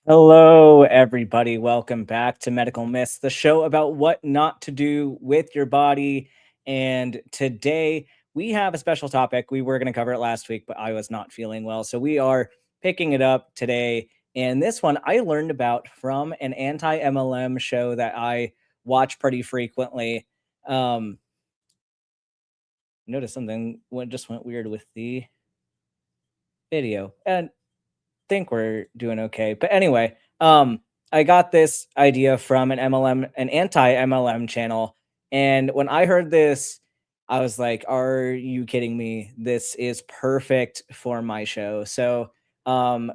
Hello, everybody. Welcome back to Medical Myths, the show about what not to do with your body. And today we have a special topic. We were going to cover it last week, but I was not feeling well. So we are picking it up today. And this one I learned about from an anti MLM show that I watch pretty frequently. Um, Notice something just went weird with the video. And think we're doing okay. But anyway, I got this idea from an MLM, an anti-MLM channel, and when I heard this, I was like, "Are you kidding me? This is perfect for my show." So,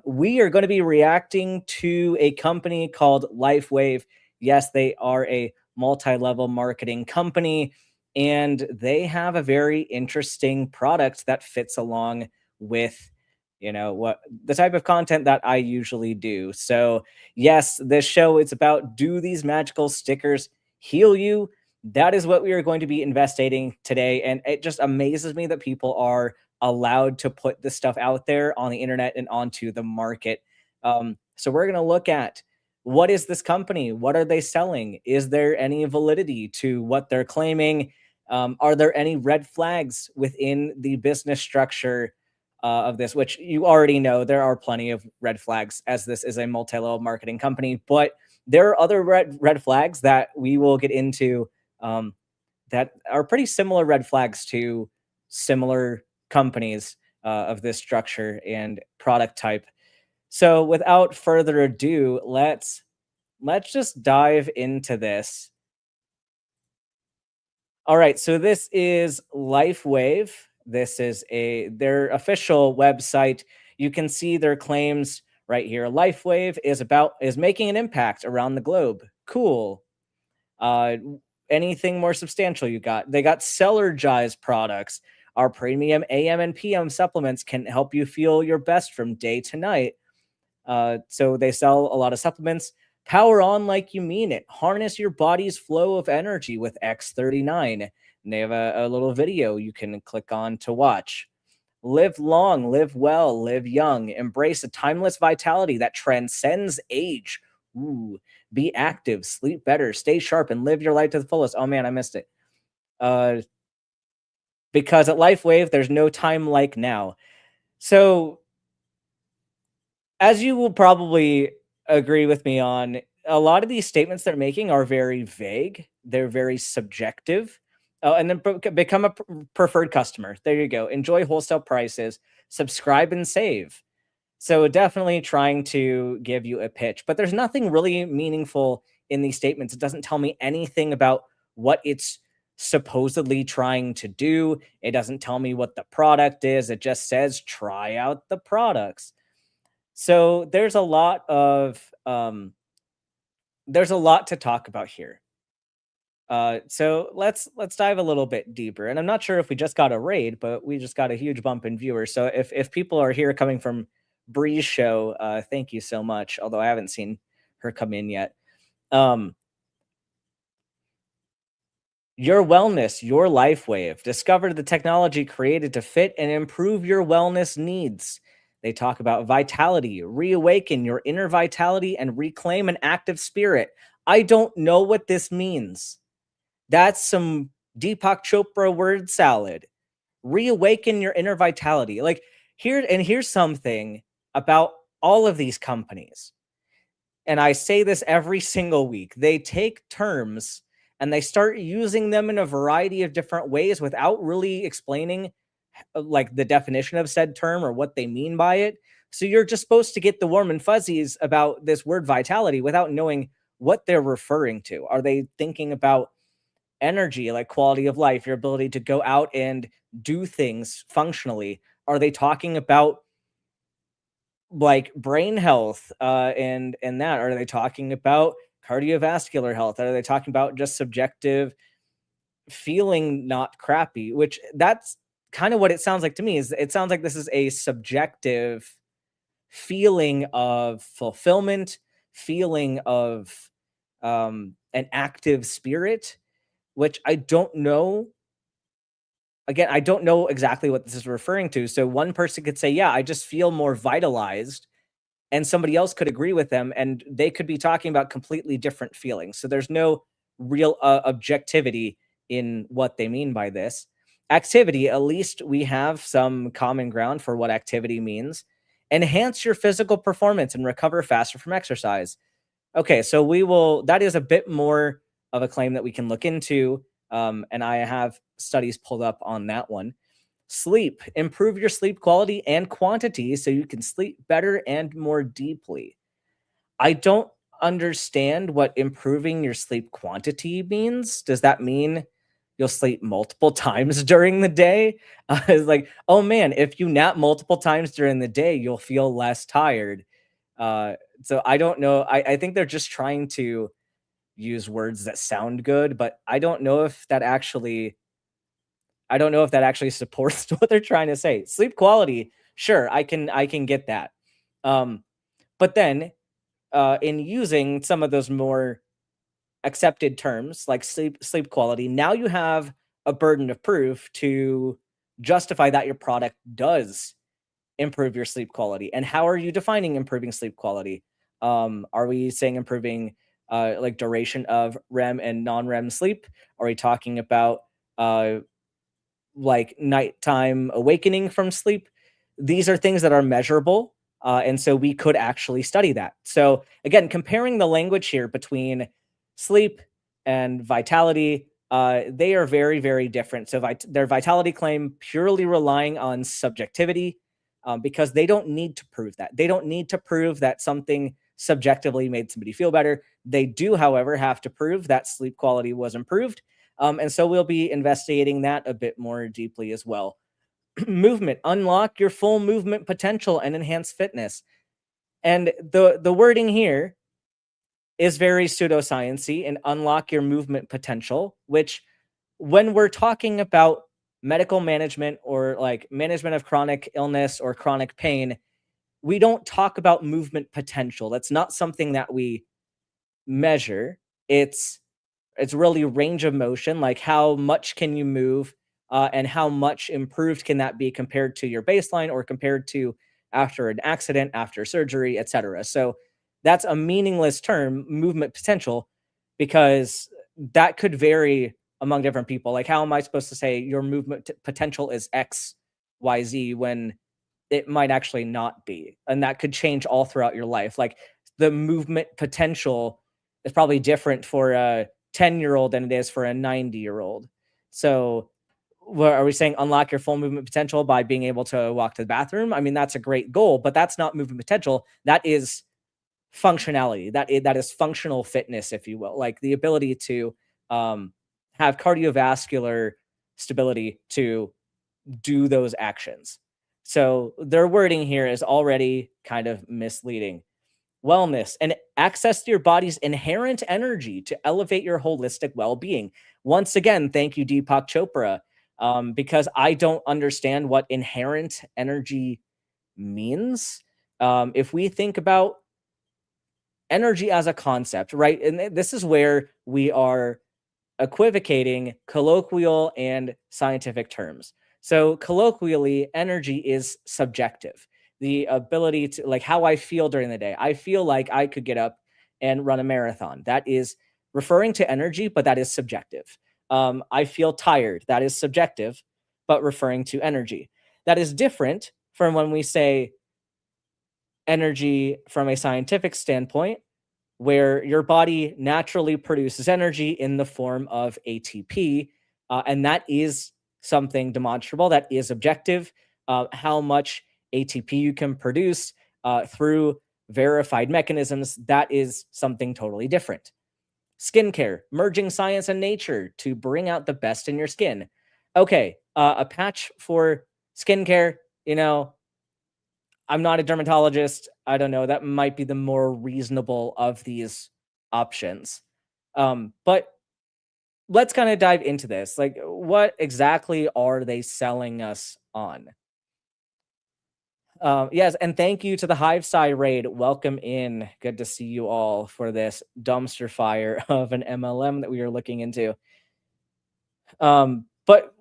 we are going to be reacting to a company called Lifewave. Yes, they are a multi-level marketing company, and they have a very interesting product that fits along with what the type of content that I usually do. So, yes, this show is about, do these magical stickers heal you? That is what we are going to be investigating today, and it just amazes me that people are allowed to put this stuff out there on the internet and onto the market. So we're going to look at, what is this company? What are they selling? Is there any validity to what they're claiming? Are there any red flags within the business structure of this, which you already know there are plenty of red flags, as this is a multi-level marketing company. But there are other red flags that we will get into, um, that are pretty similar red flags to similar companies of this structure and product type. So without further ado, let's just dive into this. All right, so this is Lifewave. This is their official website. You can see their claims right here. Lifewave is making an impact around the globe. Cool. Uh, Anything more substantial you got? They got Cellergize products. Our premium AM and PM supplements can help you feel your best from day to night. So they sell a lot of supplements. Power on like you mean it. Harness your body's flow of energy with X39. And they have a little video you can click on to watch. Live long, live well, live young. Embrace a timeless vitality that transcends age. Ooh, be active, sleep better, stay sharp, and live your life to the fullest. Oh man, I missed it. Uh, because at LifeWave, there's no time like now. So as you will probably agree with me on, a lot of these statements they're making are very vague. They're very subjective. Oh, and then become a preferred customer. There you go. Enjoy wholesale prices. Subscribe and save. So definitely trying to give you a pitch, but there's nothing really meaningful in these statements. It doesn't tell me anything about what it's supposedly trying to do. It doesn't tell me what the product is. It just says try out the products. So there's a lot to talk about here. So let's dive a little bit deeper. And I'm not sure if we just got a raid, but we just got a huge bump in viewers. So if people are here coming from Bree's show, thank you so much. Although I haven't seen her come in yet. Um, your wellness, your life wave. Discover the technology created to fit and improve your wellness needs. They talk about vitality, reawaken your inner vitality, and reclaim an active spirit. I don't know what this means. That's some Deepak Chopra word salad. Reawaken your inner vitality. Like, here's something about all of these companies. And I say this every single week. They take terms and they start using them in a variety of different ways without really explaining like the definition of said term or what they mean by it. So you're just supposed to get the warm and fuzzies about this word vitality without knowing what they're referring to. Are they thinking about energy, like quality of life, your ability to go out and do things functionally? Are they talking about like brain health, and that? Are they talking about cardiovascular health? Are they talking about just subjective feeling not crappy? Which that's kind of what it sounds like to me. Is it sounds like this is a subjective feeling of fulfillment, feeling of an active spirit, which I don't know. Again, I don't know exactly what this is referring to. So one person could say, "Yeah, I just feel more vitalized." and somebody else could agree with them, and they could be talking about completely different feelings. So there's no real objectivity in what they mean by this. Activity, at least we have some common ground for what activity means. Enhance your physical performance and recover faster from exercise. Okay, so that is a bit more of a claim that we can look into. And I have studies pulled up on that one. Sleep, improve your sleep quality and quantity so you can sleep better and more deeply. I don't understand what improving your sleep quantity means. Does that mean you'll sleep multiple times during the day? It's like, oh man, if you nap multiple times during the day, you'll feel less tired. Uh, so I don't know. I think they're just trying to use words that sound good, but I don't know if that actually supports what they're trying to say. Sleep quality, sure, I can get that. Um, but then in using some of those more accepted terms like sleep quality, now you have a burden of proof to justify that your product does improve your sleep quality. And how are you defining improving sleep quality? Are we saying improving like duration of REM and non-REM sleep? Are we talking about uh, like nighttime awakening from sleep? These are things that are measurable. And so we could actually study that. So again, comparing the language here between sleep and vitality, they are very, very different. So their vitality claim purely relying on subjectivity, because they don't need to prove that. They don't need to prove that something subjectively made somebody feel better. They do, however, have to prove that sleep quality was improved. And so we'll be investigating that a bit more deeply as well. Movement, unlock your full movement potential and enhance fitness. And the wording here is very pseudosciency, and unlock your movement potential, which when we're talking about medical management or like management of chronic illness or chronic pain, we don't talk about movement potential. That's not something that we measure. It's it's really range of motion, like how much can you move, and how much improved can that be compared to your baseline or compared to after an accident, after surgery, etc. So that's a meaningless term, movement potential, because that could vary among different people. Like, how am I supposed to say your movement potential is X, Y, Z when it might actually not be? And that could change all throughout your life. Like, the movement potential is probably different for a 10-year-old than it is for a 90-year-old. So, what are we saying? Unlock your full movement potential by being able to walk to the bathroom? I mean, that's a great goal, but that's not movement potential. That is functionality. That is functional fitness, if you will, like the ability to um, have cardiovascular stability to do those actions. So their wording here is already kind of misleading. Wellness and access to your body's inherent energy to elevate your holistic well-being. Once again, thank you, Deepak Chopra, because I don't understand what inherent energy means. If we think about energy as a concept, right, and this is where we are equivocating colloquial and scientific terms. So colloquially, energy is subjective. The ability to, like, how I feel during the day. I feel like I could get up and run a marathon. That is referring to energy, but that is subjective. I feel tired. That is subjective, but referring to energy. That is different from when we say energy from a scientific standpoint, where your body naturally produces energy in the form of ATP. And that is something demonstrable, that is objective. How much ATP you can produce through verified mechanisms, that is something totally different. Skincare, merging science and nature to bring out the best in your skin. Okay, a patch for skincare, you know, I'm not a dermatologist. I don't know. That might be the more reasonable of these options. But let's kind of dive into this. Like, what exactly are they selling us on? Yes, and thank you to the Hiveside raid. Welcome in. Good to see you all for this dumpster fire of an MLM that we are looking into. But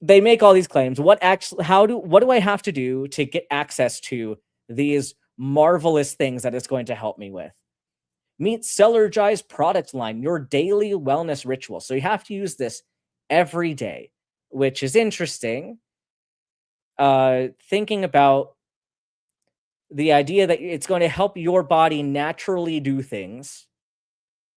they make all these claims. What do I have to do to get access to these marvelous things that it's going to help me with. Meet Celergize product line, your daily wellness ritual. So you have to use this every day, which is interesting. Thinking about the idea that it's going to help your body naturally do things,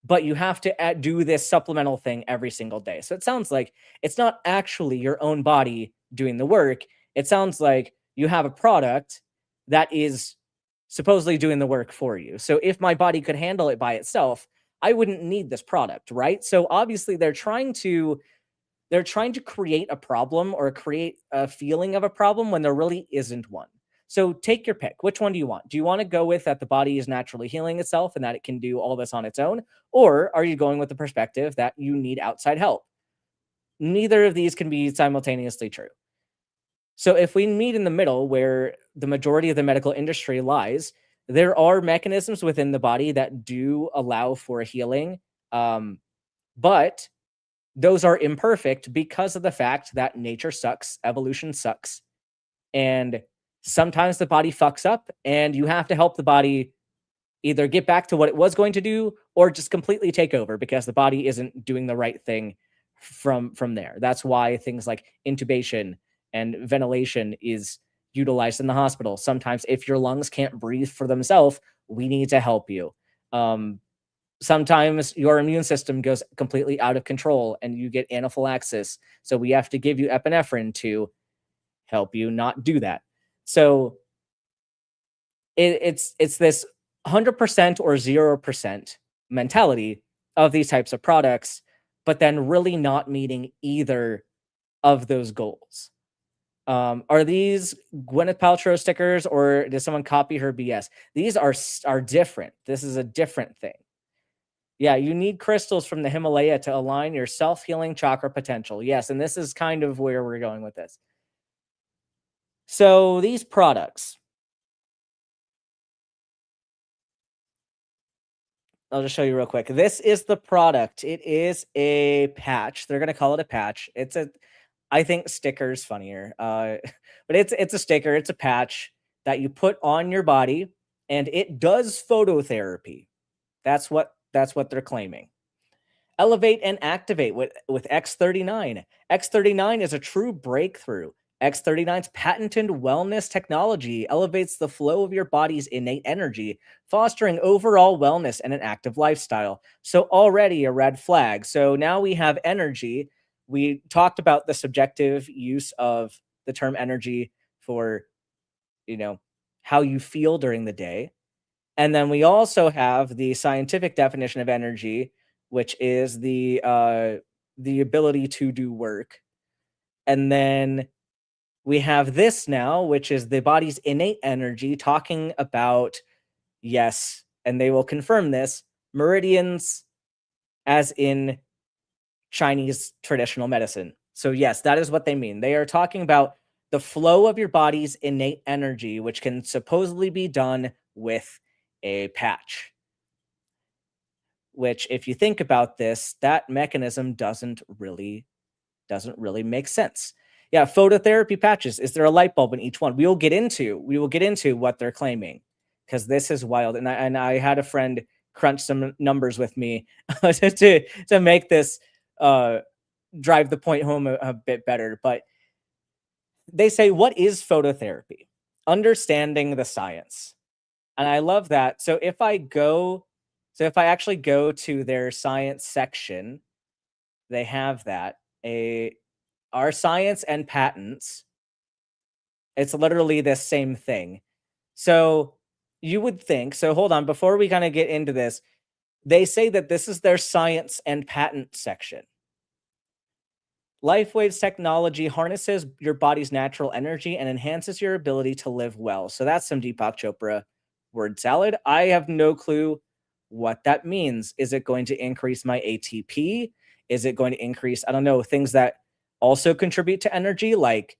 but you have to do this supplemental thing every single day. So it sounds like it's not actually your own body doing the work. It sounds like you have a product that is supposedly doing the work for you. So if my body could handle it by itself, I wouldn't need this product, right? So obviously they're trying to create a problem or create a feeling of a problem when there really isn't one. So take your pick. Which one do you want? Do you want to go with that the body is naturally healing itself and that it can do all this on its own? Or are you going with the perspective that you need outside help? Neither of these can be simultaneously true. So if we meet in the middle where the majority of the medical industry lies, there are mechanisms within the body that do allow for healing, but those are imperfect because of the fact that nature sucks, evolution sucks, and sometimes the body fucks up, and you have to help the body either get back to what it was going to do or just completely take over because the body isn't doing the right thing from there. That's why things like intubation and ventilation is utilized in the hospital. Sometimes if your lungs can't breathe for themselves, we need to help you. Sometimes your immune system goes completely out of control and you get anaphylaxis. So we have to give you epinephrine to help you not do that. So it's this 100% or 0% mentality of these types of products, but then really not meeting either of those goals. Are these Gwyneth Paltrow stickers or did someone copy her BS? These are different. This is a different thing. Yeah, you need crystals from the Himalaya to align your self-healing chakra potential. Yes, and this is kind of where we're going with this. So these products, I'll just show you real quick. This is the product. It is a patch. They're going to call it a patch. I think sticker's funnier. But it's a sticker. It's a patch that you put on your body, and it does phototherapy. That's what they're claiming. Elevate and activate with X39. X39 is a true breakthrough. X39's patented wellness technology elevates the flow of your body's innate energy, fostering overall wellness and an active lifestyle. So already a red flag. So now we have energy. We talked about the subjective use of the term energy for, how you feel during the day. And then we also have the scientific definition of energy, which is the ability to do work. And then we have this now, which is the body's innate energy, talking about, yes, and they will confirm this, meridians as in Chinese traditional medicine. So yes, that is what they mean. They are talking about the flow of your body's innate energy, which can supposedly be done with a patch. Which, if you think about this, that mechanism doesn't really make sense. Yeah, phototherapy patches. Is there a light bulb in each one? We will get into what they're claiming because this is wild. And I had a friend crunch some numbers with me to make this drive the point home a bit better. But they say, what is phototherapy? Understanding the science. And I love that. So if I actually go to their science section, they have that. Our science and patents. It's literally the same thing. So you would think, so hold on, before we kind of get into this, they say that this is their science and patent section. Lifewave's technology harnesses your body's natural energy and enhances your ability to live well. So that's some Deepak Chopra word salad. I have no clue what that means. Is it going to increase my ATP? Is it going to increase, I don't know, things that also contribute to energy like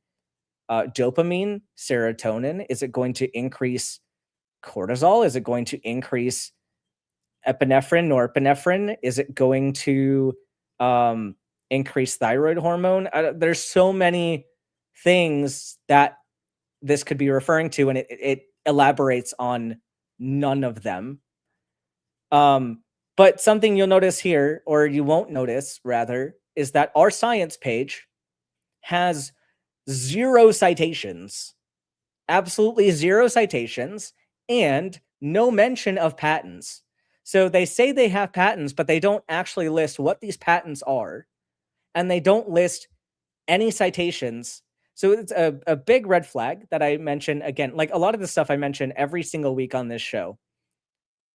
dopamine, serotonin? Is it going to increase cortisol? Is it going to increase epinephrine, norepinephrine? Is it going to increase thyroid hormone? There's so many things that this could be referring to, and it elaborates on none of them. But something you'll notice here, or you won't notice rather, is that our science page has 0 citations, absolutely 0 citations, and no mention of patents. So they say they have patents, but they don't actually list what these patents are, and they don't list any citations. So it's a big red flag that I mention again. Like a lot of the stuff I mention every single week on this show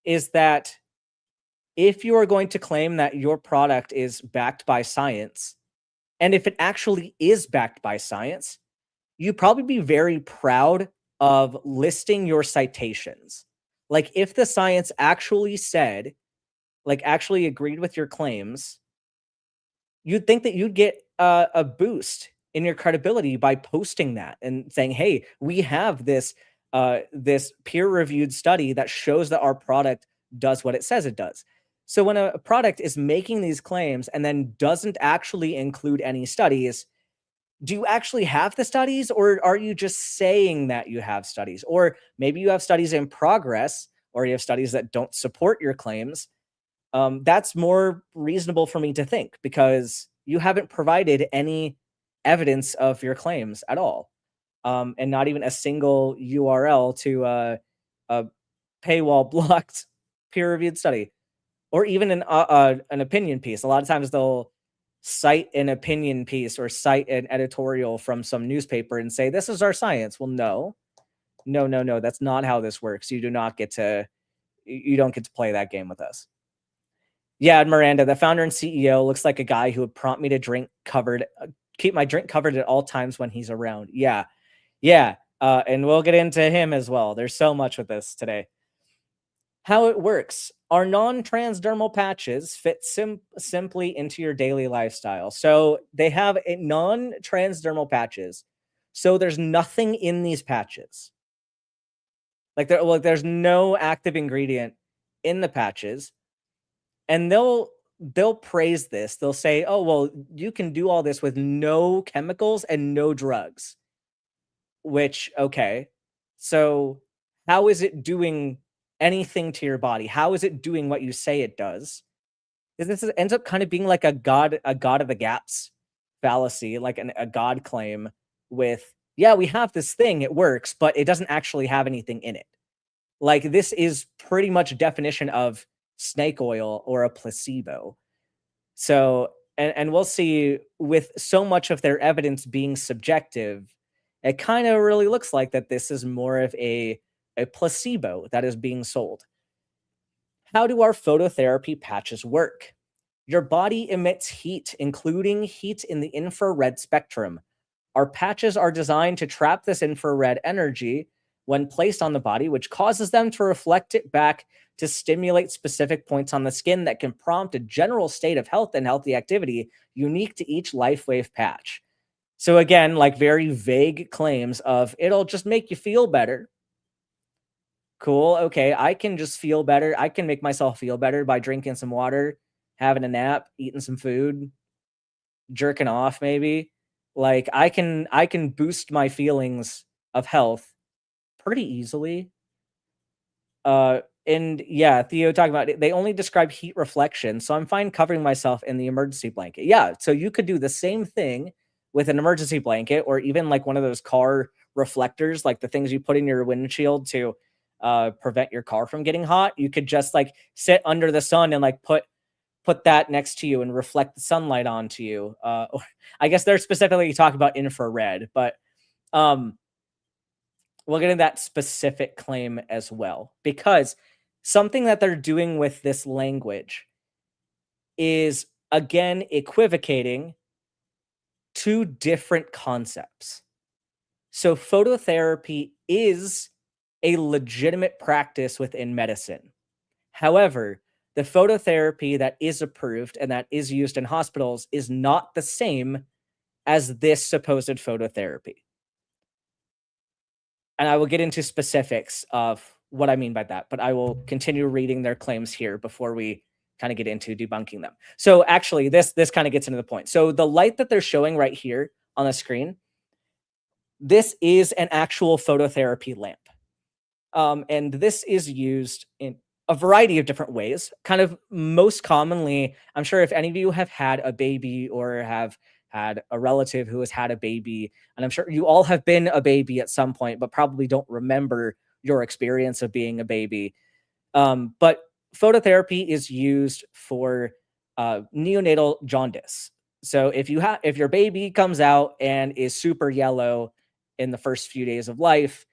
is that if you are going to claim that your product is backed by science, and if it actually is backed by science, you'd probably be very proud of listing your citations. Like if the science actually said, like actually agreed with your claims, you'd think that you'd get a boost in your credibility by posting that and saying, "Hey, we have this this peer-reviewed study that shows that our product does what it says it does." So when a product is making these claims and then doesn't actually include any studies, do you actually have the studies, or are you just saying that you have studies? Or maybe you have studies in progress, or you have studies that don't support your claims. That's more reasonable for me to think because you haven't provided any evidence of your claims at all, and not even a single URL to a paywall blocked peer-reviewed study, or even an opinion piece. A lot of times they'll cite an opinion piece or cite an editorial from some newspaper and say, "This is our science." Well, no, no, no, no. That's not how this works. You do not get to. You don't get to play that game with us. Yeah, Miranda, the founder and CEO, looks like a guy who would prompt me to keep my drink covered at all times when he's around. Yeah, yeah. And we'll get into him as well. There's so much with this today. How it works. Our non-transdermal patches fit simply into your daily lifestyle. So they have a non-transdermal patches. So there's nothing in these patches. There's no active ingredient in the patches. And they'll praise this. They'll say, "Oh, well, you can do all this with no chemicals and no drugs." Which, okay. So how is it doing anything to your body? How is it doing what you say it does? Because ends up kind of being like a god of the gaps fallacy, like a god claim with, yeah, we have this thing, it works, but it doesn't actually have anything in it. Like this is pretty much definition of snake oil or a placebo. So, and we'll see with so much of their evidence being subjective, it kind of really looks like that this is more of a placebo that is being sold. How do our phototherapy patches work? Your body emits heat, including heat in the infrared spectrum. Our patches are designed to trap this infrared energy when placed on the body, which causes them to reflect it back to stimulate specific points on the skin that can prompt a general state of health and healthy activity unique to each Lifewave patch. So again, like very vague claims of it'll just make you feel better. Cool. Okay, I can just feel better. I can make myself feel better by drinking some water, having a nap, eating some food, jerking off maybe. Like I can boost my feelings of health pretty easily. And yeah, Theo talking about it, they only describe heat reflection, so I'm fine covering myself in the emergency blanket. Yeah, so you could do the same thing with an emergency blanket, or even like one of those car reflectors, like the things you put in your windshield to prevent your car from getting hot. You could just like sit under the sun and like put that next to you and reflect the sunlight onto you. I guess they're specifically talking about infrared, but we'll get into that specific claim as well, because something that they're doing with this language is, again, equivocating two different concepts. So phototherapy is a legitimate practice within medicine. However, the phototherapy that is approved and that is used in hospitals is not the same as this supposed phototherapy. And I will get into specifics of what I mean by that, but I will continue reading their claims here before we kind of get into debunking them. So actually, this kind of gets into the point. So the light that they're showing right here on the screen, this is an actual phototherapy lamp. And this is used in a variety of different ways. Kind of most commonly, I'm sure if any of you have had a baby or have had a relative who has had a baby, and I'm sure you all have been a baby at some point, but probably don't remember your experience of being a baby. But phototherapy is used for neonatal jaundice. So if your baby comes out and is super yellow in the first few days of life,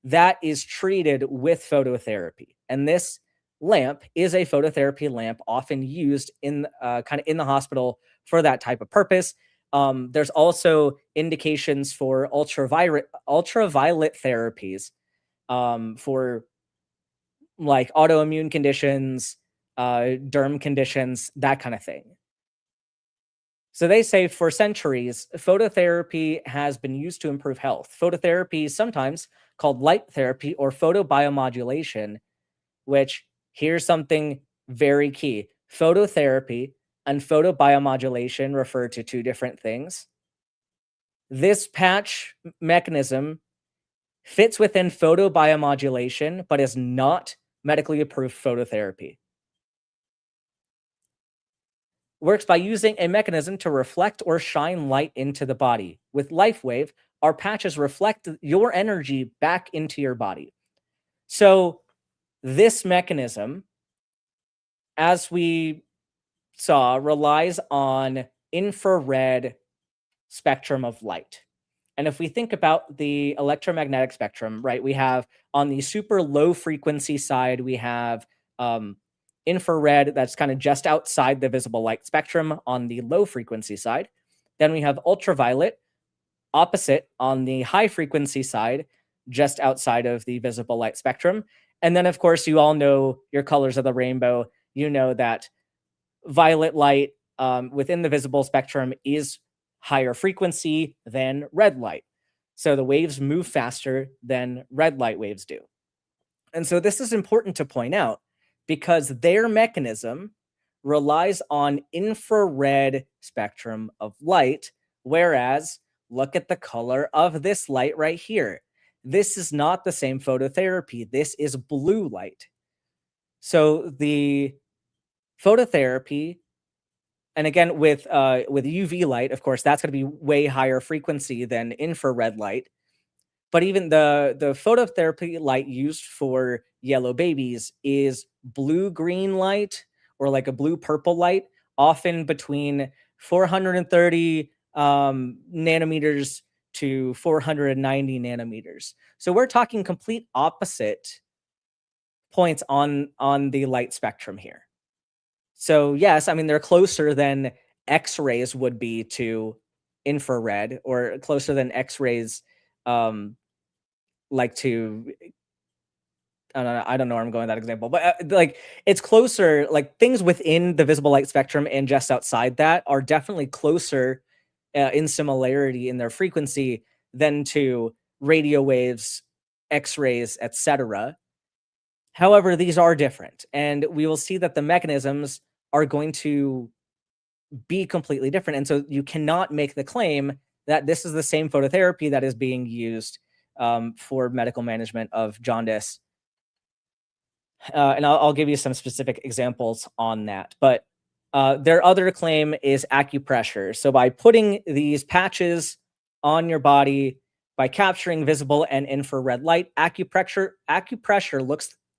that is treated with phototherapy. And this lamp is a phototherapy lamp often used in kind of in the hospital for that type of purpose. There's also indications for ultraviolet therapies for like autoimmune conditions, derm conditions, that kind of thing. So they say for centuries, phototherapy has been used to improve health. Phototherapy is sometimes called light therapy or photobiomodulation, which here's something very key. Phototherapy and photobiomodulation refer to two different things. This patch mechanism fits within photobiomodulation, but is not medically approved phototherapy. Works by using a mechanism to reflect or shine light into the body. With Lifewave, our patches reflect your energy back into your body. So, this mechanism, as we saw, relies on infrared spectrum of light. And if we think about the electromagnetic spectrum, right, we have on the super low frequency side, we have infrared that's kind of just outside the visible light spectrum on the low frequency side. Then we have ultraviolet, opposite on the high frequency side, just outside of the visible light spectrum. And then, of course, you all know your colors of the rainbow. You know that violet light within the visible spectrum is higher frequency than red light. So the waves move faster than red light waves do. And so this is important to point out because their mechanism relies on infrared spectrum of light, whereas look at the color of this light right here. This is not the same phototherapy. This is blue light. So the phototherapy, and again with UV light, of course, that's going to be way higher frequency than infrared light. But even the phototherapy light used for yellow babies is blue green light or like a blue purple light, often between 430 nanometers to 490 nanometers. So we're talking complete opposite points on the light spectrum here. So yes, I mean they're closer than X-rays would be to infrared, or closer than X-rays like to I don't know where I'm going with that example, but like it's closer, like things within the visible light spectrum and just outside that are definitely closer in similarity in their frequency than to radio waves, X-rays, etc. However, these are different, and we will see that the mechanisms are going to be completely different. And so you cannot make the claim that this is the same phototherapy that is being used for medical management of jaundice. And I'll give you some specific examples on that. But their other claim is acupressure. So by putting these patches on your body, by capturing visible and infrared light, acupressure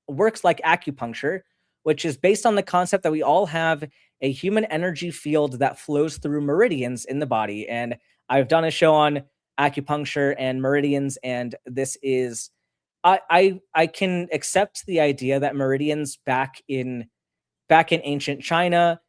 works like acupuncture, which is based on the concept that we all have a human energy field that flows through meridians in the body. And I've done a show on acupuncture and meridians, and this is I can accept the idea that meridians back in ancient China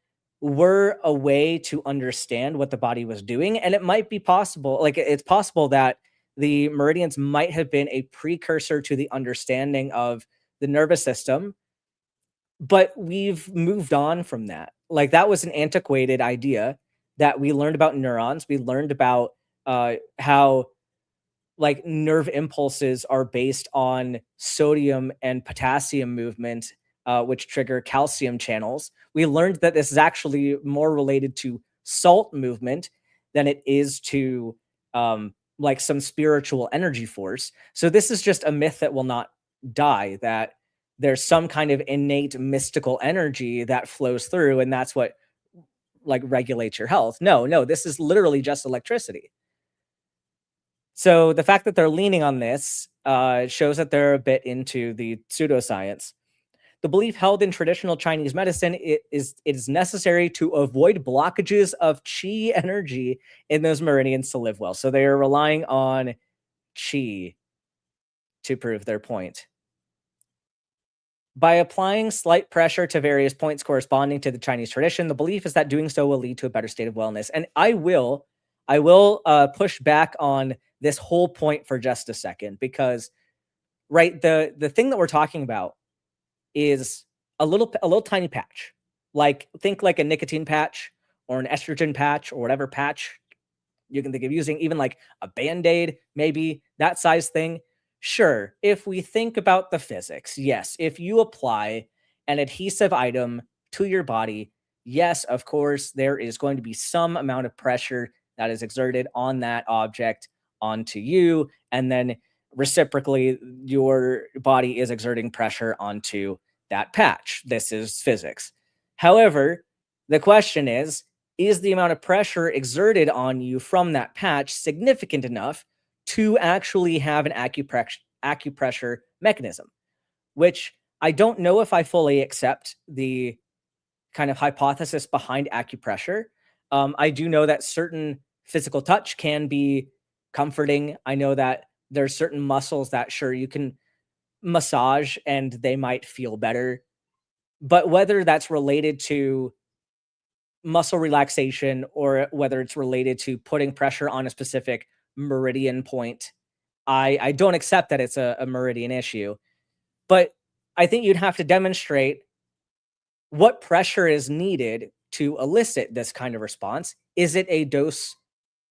were a way to understand what the body was doing, and it might be possible, like it's possible that the meridians might have been a precursor to the understanding of the nervous system, but we've moved on from that. Like that was an antiquated idea that we learned about neurons. We learned about how like nerve impulses are based on sodium and potassium movement, which trigger calcium channels. We learned that this is actually more related to salt movement than it is to like some spiritual energy force. So this is just a myth that will not die, that there's some kind of innate mystical energy that flows through, and that's what like regulates your health. No, no, this is literally just electricity. So the fact that they're leaning on this shows that they're a bit into the pseudoscience. The belief held in traditional Chinese medicine it is necessary to avoid blockages of qi energy in those meridians to live well. So they are relying on qi to prove their point. By applying slight pressure to various points corresponding to the Chinese tradition, the belief is that doing so will lead to a better state of wellness. And I will push back on this whole point for just a second, because right, the thing that we're talking about is a little tiny patch. Like, think like a nicotine patch or an estrogen patch or whatever patch you can think of using, even like a Band-Aid, maybe that size thing. Sure, if we think about the physics, yes, if you apply an adhesive item to your body, yes, of course, there is going to be some amount of pressure that is exerted on that object onto you, and then reciprocally, your body is exerting pressure onto that patch. This is physics. However, the question is the amount of pressure exerted on you from that patch significant enough to actually have an acupressure mechanism? Which I don't know if I fully accept the kind of hypothesis behind acupressure. I do know that certain physical touch can be comforting. I know that there's certain muscles that, sure, you can massage and they might feel better. But whether that's related to muscle relaxation or whether it's related to putting pressure on a specific meridian point, I don't accept that it's a meridian issue. But I think you'd have to demonstrate what pressure is needed to elicit this kind of response. Is it a dose?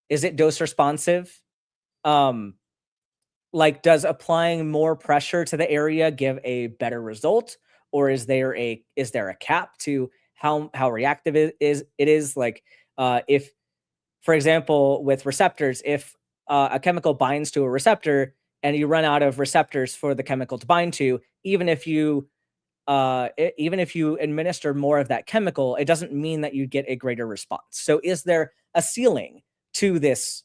Is it dose responsive? Um, like, does applying more pressure to the area give a better result, or is there a cap to how reactive it is? Like, if, for example, with receptors, if a chemical binds to a receptor and you run out of receptors for the chemical to bind to, even if you administer more of that chemical, it doesn't mean that you get a greater response. So is there a ceiling to this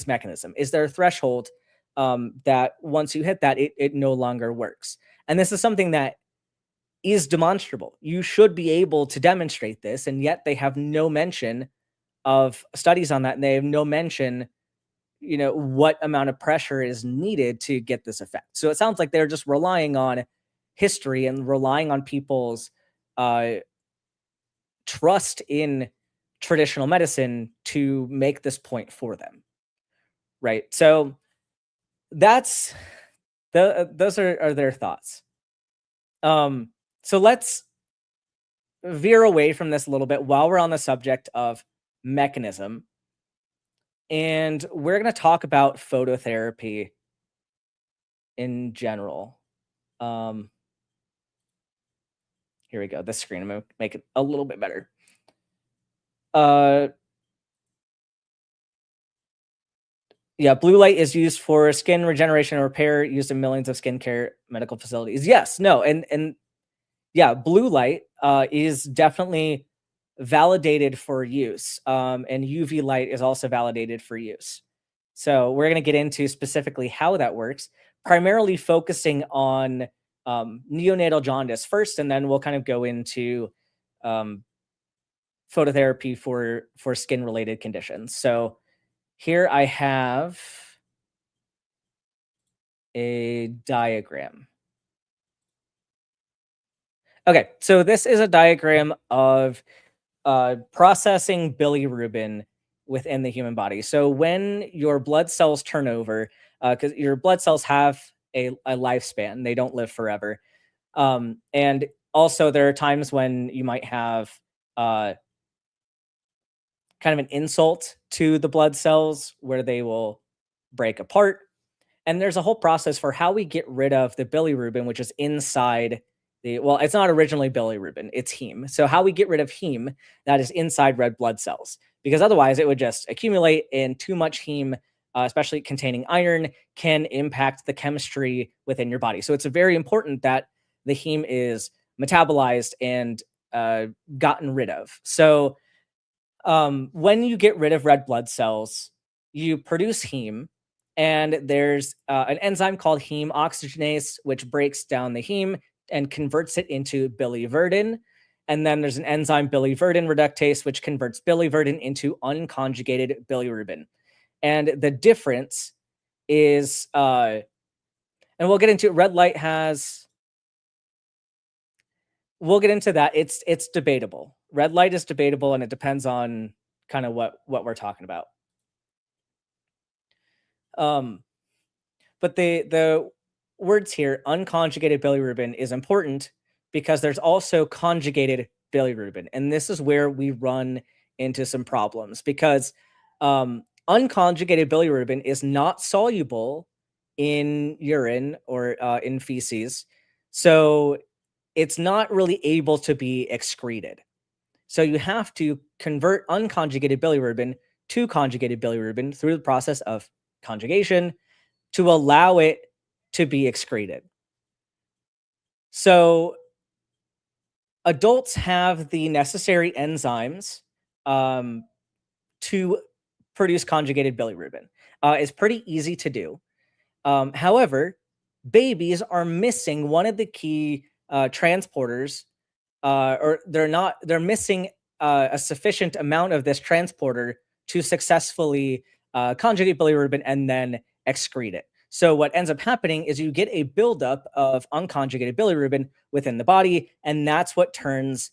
mechanism? Is there a threshold that once you hit that, it no longer works? And this is something that is demonstrable. You should be able to demonstrate this, and yet they have no mention of studies on that, and they have no mention, what amount of pressure is needed to get this effect. So it sounds like they're just relying on history and relying on people's uh, trust in traditional medicine to make this point for them, right? So that's those are their thoughts. So let's veer away from this a little bit while we're on the subject of mechanism, and we're going to talk about phototherapy in general. Here we go. This screen, I'm going to make it a little bit better. Yeah, blue light is used for skin regeneration and repair, used in millions of skincare medical facilities. Yes, no, and yeah, blue light is definitely validated for use, and UV light is also validated for use. So we're going to get into specifically how that works, primarily focusing on neonatal jaundice first, and then we'll kind of go into phototherapy for skin related conditions. So here I have a diagram. Okay, so this is a diagram of processing bilirubin within the human body. So when your blood cells turn over, because your blood cells have a lifespan, they don't live forever. And also there are times when you might have kind of an insult to the blood cells where they will break apart. And there's a whole process for how we get rid of the bilirubin, which is inside well, it's not originally bilirubin, it's heme. So how we get rid of heme that is inside red blood cells, because otherwise it would just accumulate, and too much heme especially containing iron, can impact the chemistry within your body. So it's very important that the heme is metabolized and gotten rid of. So when you get rid of red blood cells, you produce heme, and there's an enzyme called heme oxygenase, which breaks down the heme and converts it into biliverdin. And then there's an enzyme biliverdin reductase, which converts biliverdin into unconjugated bilirubin. And the difference is, and we'll get into red light has, we'll get into that. It's debatable. Red light is debatable, and it depends on kind of what we're talking about. But the words here, unconjugated bilirubin, is important because there's also conjugated bilirubin, and this is where we run into some problems because unconjugated bilirubin is not soluble in urine or in feces, so it's not really able to be excreted. So you have to convert unconjugated bilirubin to conjugated bilirubin through the process of conjugation to allow it to be excreted. So adults have the necessary enzymes to produce conjugated bilirubin. It's pretty easy to do. However, babies are missing one of the key transporters, or they're missing a sufficient amount of this transporter to successfully conjugate bilirubin and then excrete it. So what ends up happening is you get a buildup of unconjugated bilirubin within the body, and that's what turns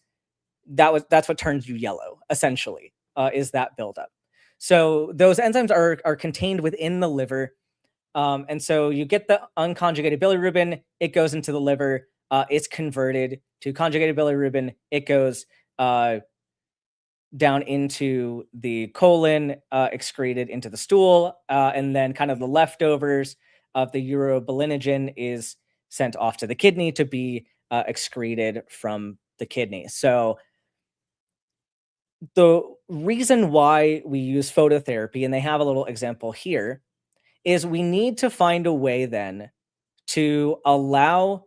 you yellow, essentially, is that buildup. So those enzymes are contained within the liver. And so you get the unconjugated bilirubin, it goes into the liver, it's converted to conjugated bilirubin, it goes down into the colon, excreted into the stool, and then kind of the leftovers of the urobilinogen is sent off to the kidney to be excreted from the kidney. So the reason why we use phototherapy, and they have a little example here, is we need to find a way then to allow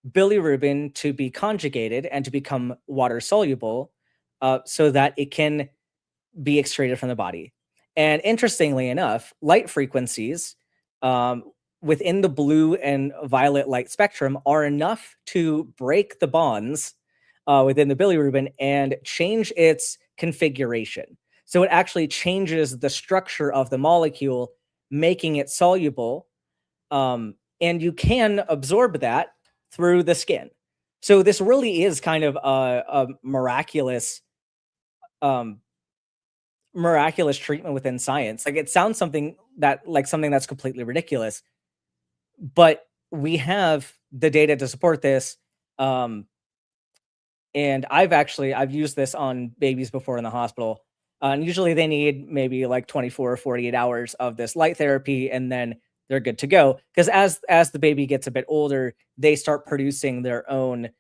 bilirubin to be conjugated and to become water soluble, so that it can be excreted from the body. And interestingly enough, light frequencies within the blue and violet light spectrum are enough to break the bonds within the bilirubin and change its configuration. So it actually changes the structure of the molecule, making it soluble. And you can absorb that through the skin. So this really is kind of a miraculous treatment within science. Like, it sounds something that's completely ridiculous, but we have the data to support this. And I've used this on babies before in the hospital. And usually they need maybe like 24 or 48 hours of this light therapy, and then they're good to go. Because as the baby gets a bit older, they start producing their own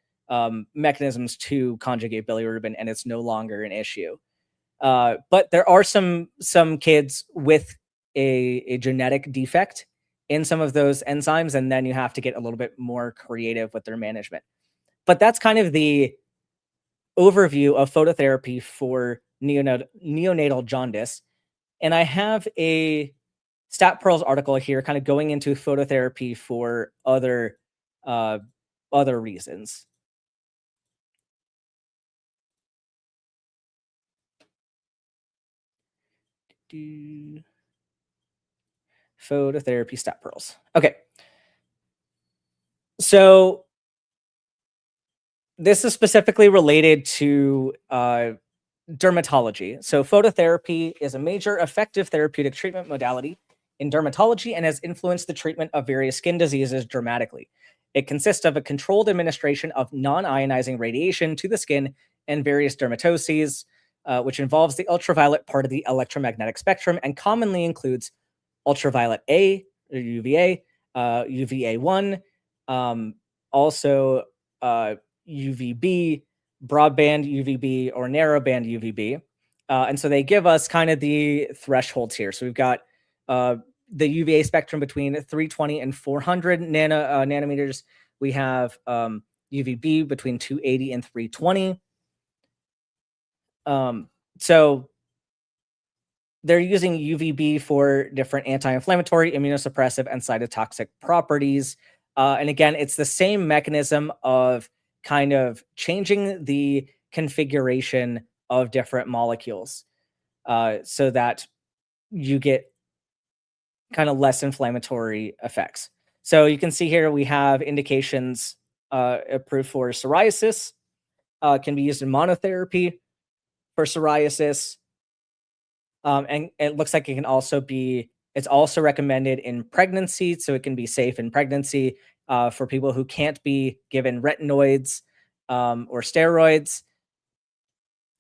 mechanisms to conjugate bilirubin, and it's no longer an issue. But there are some kids with a genetic defect in some of those enzymes, and then you have to get a little bit more creative with their management. But that's kind of the overview of phototherapy for neonatal jaundice. And I have a Stat Pearls article here kind of going into phototherapy for other reasons. Phototherapy Stat Pearls. Okay. So this is specifically related to dermatology. So phototherapy is a major effective therapeutic treatment modality in dermatology and has influenced the treatment of various skin diseases dramatically. It consists of a controlled administration of non-ionizing radiation to the skin and various dermatoses, which involves the ultraviolet part of the electromagnetic spectrum and commonly includes ultraviolet A, or UVA, UVA1, also UVB, broadband UVB, or narrowband UVB. And so they give us kind of the thresholds here. So we've got the UVA spectrum between 320 and 400 nanometers. We have UVB between 280 and 320. So they're using UVB for different anti-inflammatory, immunosuppressive, and cytotoxic properties. And again, it's the same mechanism of kind of changing the configuration of different molecules so that you get kind of less inflammatory effects. So you can see here we have indications approved for psoriasis, can be used in monotherapy for psoriasis. And it looks like it can also be, it's also recommended in pregnancy. So it can be safe in pregnancy for people who can't be given retinoids or steroids.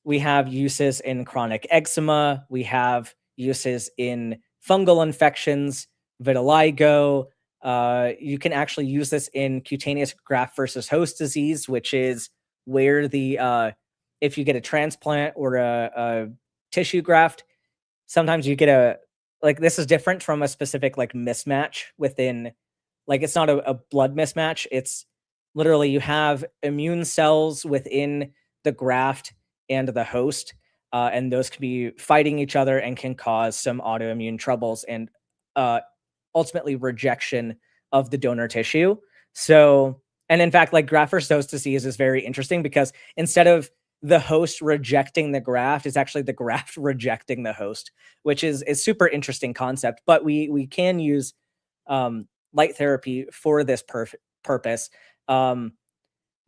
We have uses in chronic eczema. We have uses in fungal infections, vitiligo. You can actually use this in cutaneous graft versus host disease, which is where the if you get a transplant or a tissue graft, sometimes you get a, like, this is different from a specific like mismatch within, like, it's not a blood mismatch. It's literally you have immune cells within the graft and the host, and those can be fighting each other and can cause some autoimmune troubles and uh, ultimately rejection of the donor tissue. So, and in fact, like graft versus host disease is very interesting because instead of the host rejecting the graft, it's actually the graft rejecting the host, which is a super interesting concept. But we can use light therapy for this purpose.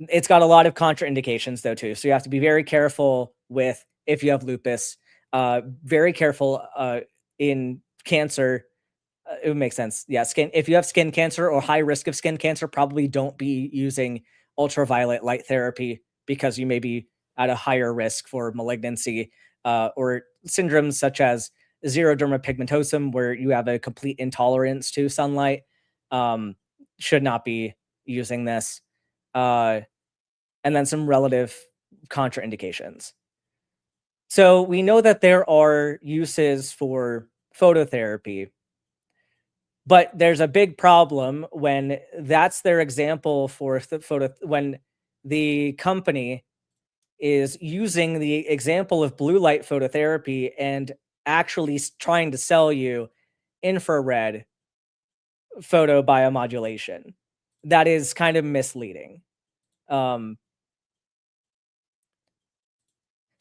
It's got a lot of contraindications though too, so you have to be very careful with if you have lupus. Very careful in cancer. It would make sense. Yeah, skin. If you have skin cancer or high risk of skin cancer, probably don't be using ultraviolet light therapy because you may be at a higher risk for malignancy or syndromes such as xeroderma pigmentosum, where you have a complete intolerance to sunlight. Should not be using this. And then some relative contraindications. So we know that there are uses for phototherapy, but there's a big problem when that's their example for when the company is using the example of blue light phototherapy and actually trying to sell you infrared photobiomodulation. That is kind of misleading.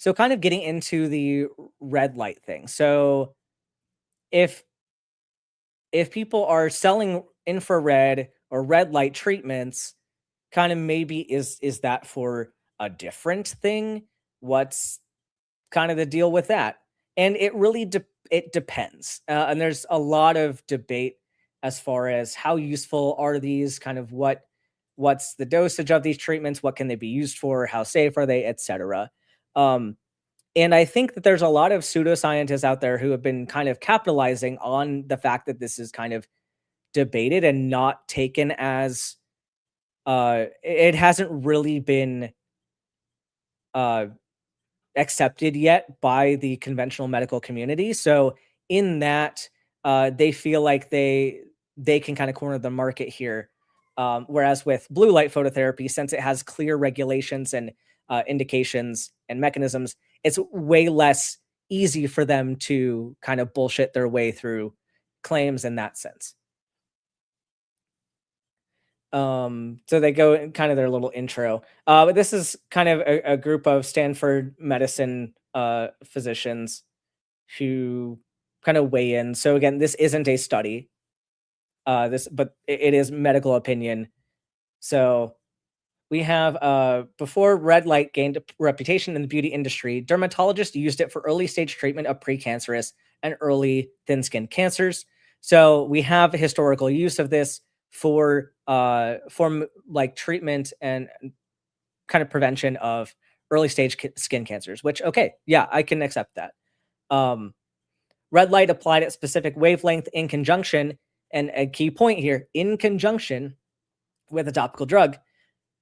So kind of getting into the red light thing. So if people are selling infrared or red light treatments, kind of maybe is that for a different thing? What's kind of the deal with that? And it really it depends. And there's a lot of debate as far as how useful are these, kind of what's the dosage of these treatments, what can they be used for, how safe are they, etc. And I think that there's a lot of pseudoscientists out there who have been kind of capitalizing on the fact that this is kind of debated and not taken as it hasn't really been accepted yet by the conventional medical community. So in that, they feel like they can kind of corner the market here. Whereas with blue light phototherapy, since it has clear regulations and indications and mechanisms, it's way less easy for them to kind of bullshit their way through claims in that sense. So they go in kind of their little intro. But this is kind of a group of Stanford medicine physicians who kind of weigh in. So again, this isn't a study. But it is medical opinion. So we have before red light gained a reputation in the beauty industry, dermatologists used it for early stage treatment of precancerous and early thin skin cancers. So we have historical use of this for like treatment and kind of prevention of early stage skin cancers, which, okay, yeah, I can accept that. Red light applied at specific wavelength in conjunction, and a key point here, in conjunction with a topical drug,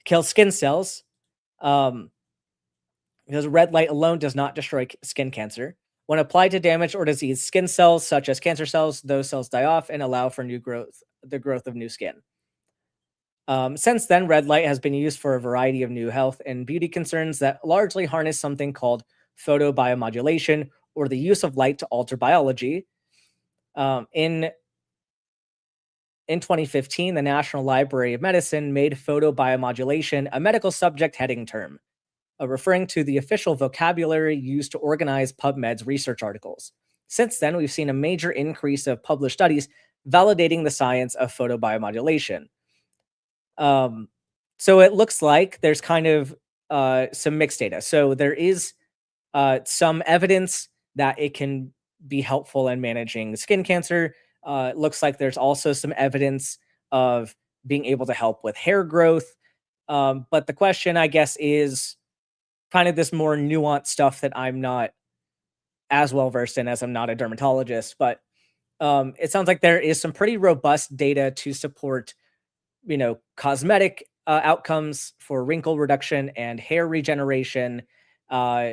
kills skin cells, because red light alone does not destroy skin cancer. When applied to damaged or diseased skin cells, such as cancer cells, those cells die off and allow for new growth, the growth of new skin. Since then, red light has been used for a variety of new health and beauty concerns that largely harness something called photobiomodulation, or the use of light to alter biology. Um, in in 2015, the National Library of Medicine made photobiomodulation a medical subject heading term, referring to the official vocabulary used to organize PubMed's research articles. Since then, we've seen a major increase of published studies validating the science of photobiomodulation. Um, so it looks like there's kind of some mixed data. So there is some evidence that it can be helpful in managing skin cancer. It looks like there's also some evidence of being able to help with hair growth. But the question, I guess, is kind of this more nuanced stuff that I'm not as well versed in, as I'm not a dermatologist. But it sounds like there is some pretty robust data to support, cosmetic outcomes for wrinkle reduction and hair regeneration. Uh,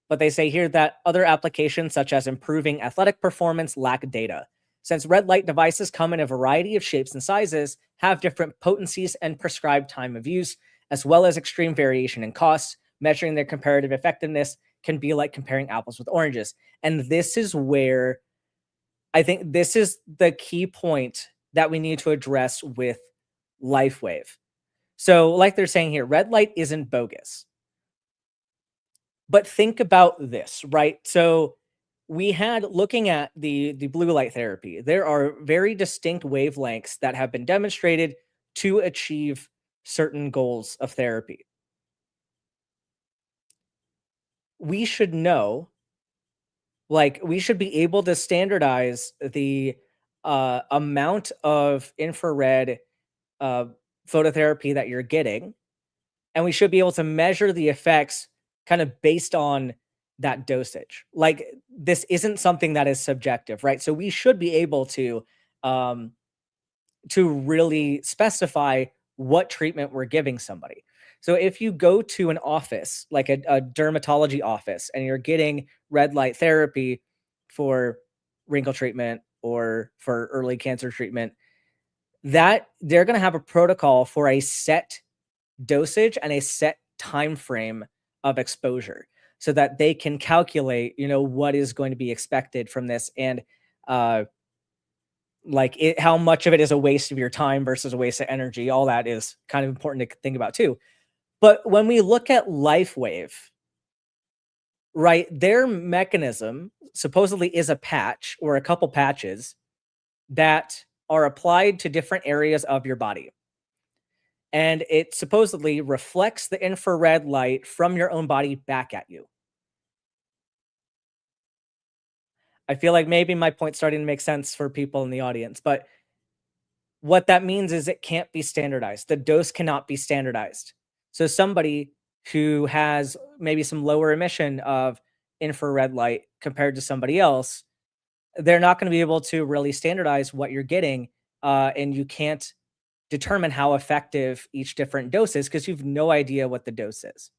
but they say here that other applications, such as improving athletic performance, lack data. Since red light devices come in a variety of shapes and sizes, have different potencies and prescribed time of use, as well as extreme variation in costs, measuring their comparative effectiveness can be like comparing apples with oranges. And this is where I think this is the key point that we need to address with Lifewave. So, like they're saying here, red light isn't bogus. But think about this, right? So we had looking at the blue light therapy. There are very distinct wavelengths that have been demonstrated to achieve certain goals of therapy. We should know, like we should be able to standardize the amount of infrared uh, phototherapy that you're getting, and we should be able to measure the effects kind of based on that dosage. Like this isn't something that is subjective, right? So we should be able um to really specify what treatment we're giving somebody. So if you go to an office, like a dermatology office, and you're getting red light therapy for wrinkle treatment or for early cancer treatment, that they're going to have a protocol for a set dosage and a set time frame of exposure so that they can calculate, what is going to be expected from this, and uh like how much of it is a waste of your time versus a waste of energy. All that is kind of important to think about too. But when we look at Lifewave, right, their mechanism supposedly is a patch or a couple patches that are applied to different areas of your body, and it supposedly reflects the infrared light from your own body back at you. I feel like maybe my point's starting to make sense for people in the audience, but what that means is it can't be standardized. The dose cannot be standardized. So somebody who has maybe some lower emission of infrared light compared to somebody else, they're not going to be able to really standardize what you're getting, and you can't determine how effective each different dose is because you've no idea what the dose is.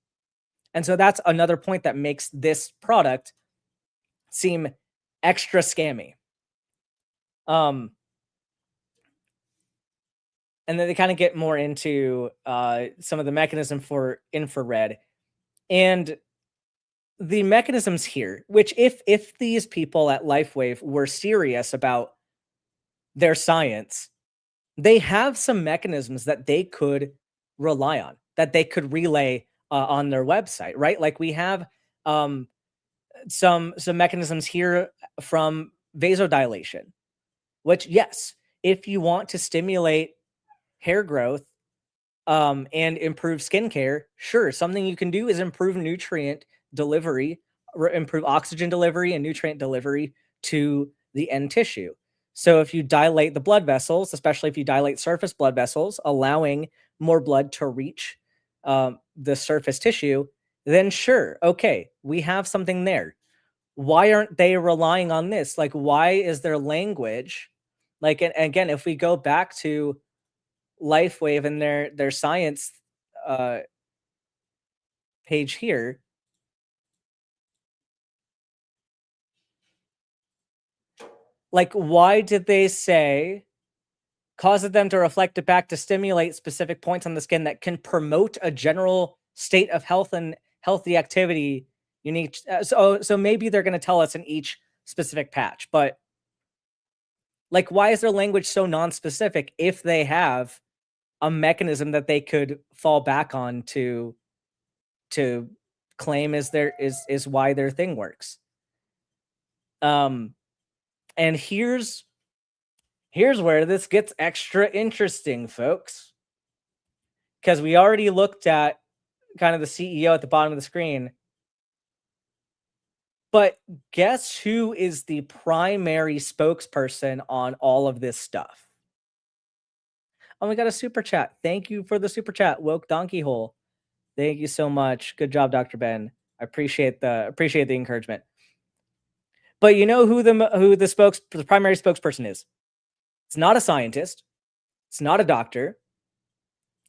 And so that's another point that makes this product seem extra scammy. Um, and then they kind of get more into some of the mechanism for infrared and the mechanisms here. Which, if these people at Lifewave were serious about their science, they have some mechanisms that they could rely on, that they could relay on their website, right? Like we have um, some mechanisms here from vasodilation, which, yes, if you want to stimulate hair growth and improve skincare, sure, something you can do is improve nutrient delivery, improve oxygen delivery and nutrient delivery to the end tissue. So if you dilate the blood vessels, especially if you dilate surface blood vessels, allowing more blood to reach the surface tissue, then sure, okay, we have something there. Why aren't they relying on this? Like, why is their language like? And again, if we go back to Lifewave and their science uh, page here, Like, why did they say causes them to reflect it back to stimulate specific points on the skin that can promote a general state of health and healthy activity unique? So maybe they're going to tell us in each specific patch, but like, why is their language so non-specific if they have a mechanism that they could fall back on to claim is why their thing works? Um, and here's where this gets extra interesting, folks, because we already looked at kind of the CEO at the bottom of the screen. But guess who is the primary spokesperson on all of this stuff? Oh, we got a super chat. Thank you for the super chat, Woke Donkey Hole. Thank you so much. Good job, Dr. Ben. I appreciate the encouragement. But you know who the primary spokesperson is? It's not a scientist. It's not a doctor.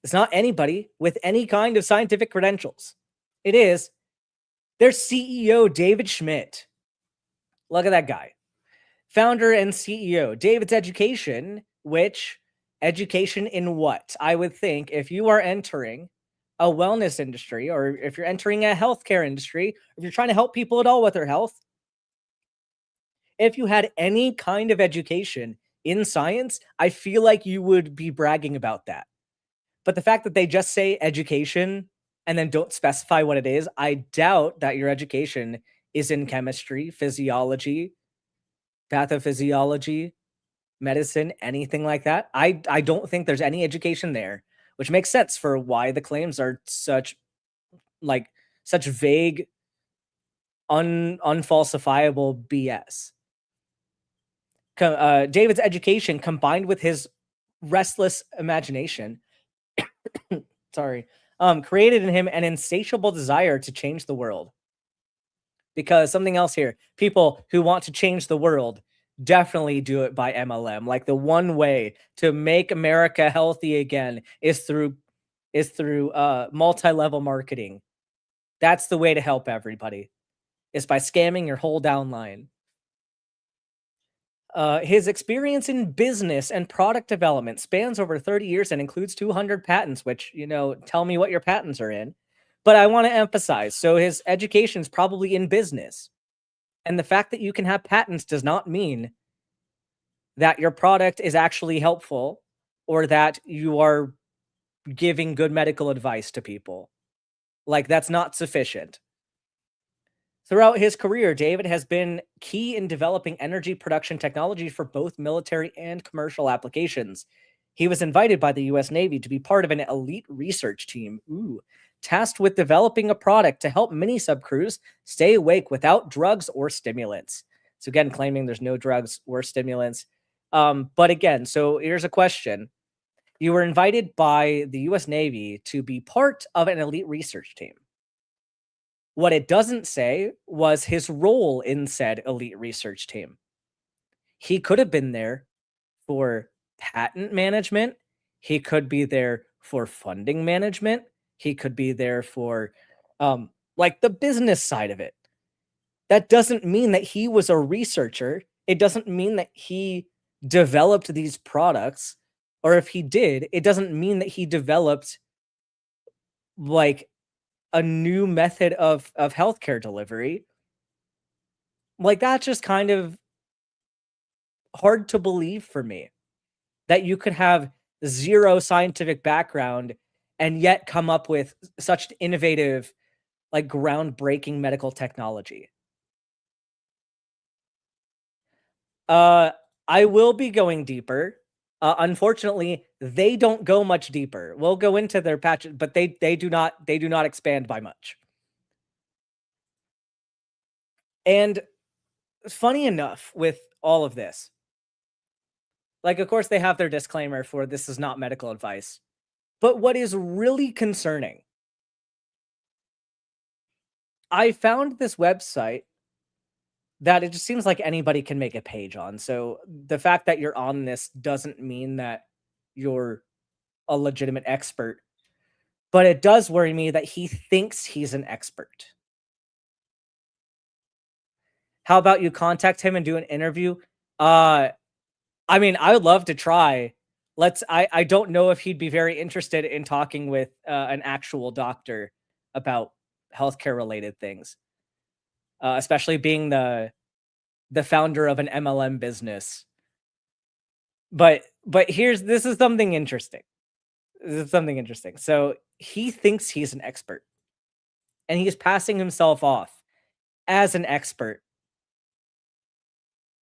It's not anybody with any kind of scientific credentials. It is their CEO, David Schmidt. Look at that guy. Founder and CEO. David's Education, which education in what? I would think if you are entering a wellness industry, or if you're entering a healthcare industry, if you're trying to help people at all with their health, if you had any kind of education in science, I feel like you would be bragging about that. But the fact that they just say education and then don't specify what it is, I doubt that your education is in chemistry, physiology, pathophysiology, medicine, anything like that. I don't think there's any education there, which makes sense for why the claims are such vague, unfalsifiable BS. David's education combined with his restless imagination created in him an insatiable desire to change the world. Because something else here, people who want to change the world definitely do it by MLM. Like, the one way to make America healthy again is through multi-level marketing. That's the way to help everybody, is by scamming your whole downline. His experience in business and product development spans over 30 years and includes 200 patents, which, tell me what your patents are in. But I want to emphasize, so his education is probably in business. And the fact that you can have patents does not mean that your product is actually helpful or that you are giving good medical advice to people. Like, that's not sufficient. Throughout his career, David has been key in developing energy production technology for both military and commercial applications. He was invited by the US Navy to be part of an elite research team, tasked with developing a product to help mini subcrews stay awake without drugs or stimulants. So again, claiming there's no drugs or stimulants. But again, so here's a question. You were invited by the US Navy to be part of an elite research team. What it doesn't say was his role in said elite research team. He could have been there for patent management. He could be there for funding management. He could be there for the business side of it. That doesn't mean that he was a researcher. It doesn't mean that he developed these products. Or if he did, it doesn't mean that he developed a new method of healthcare delivery. That's just kind of hard to believe for me, that you could have zero scientific background and yet come up with such innovative, groundbreaking medical technology. I will be going deeper. Unfortunately, they don't go much deeper. We'll go into their patches, but they do not expand by much. And funny enough, with all of this, of course, they have their disclaimer for this is not medical advice. But what is really concerning, I found this website that it just seems like anybody can make a page on. So the fact that you're on this doesn't mean that you're a legitimate expert. But it does worry me that he thinks he's an expert. How about you contact him and do an interview Uh, I mean, I would love to try. I don't know if he'd be very interested in talking with an actual doctor about healthcare related things, especially being the founder of an MLM business. But here's this is something interesting. This is something interesting. So he thinks he's an expert, and he's passing himself off as an expert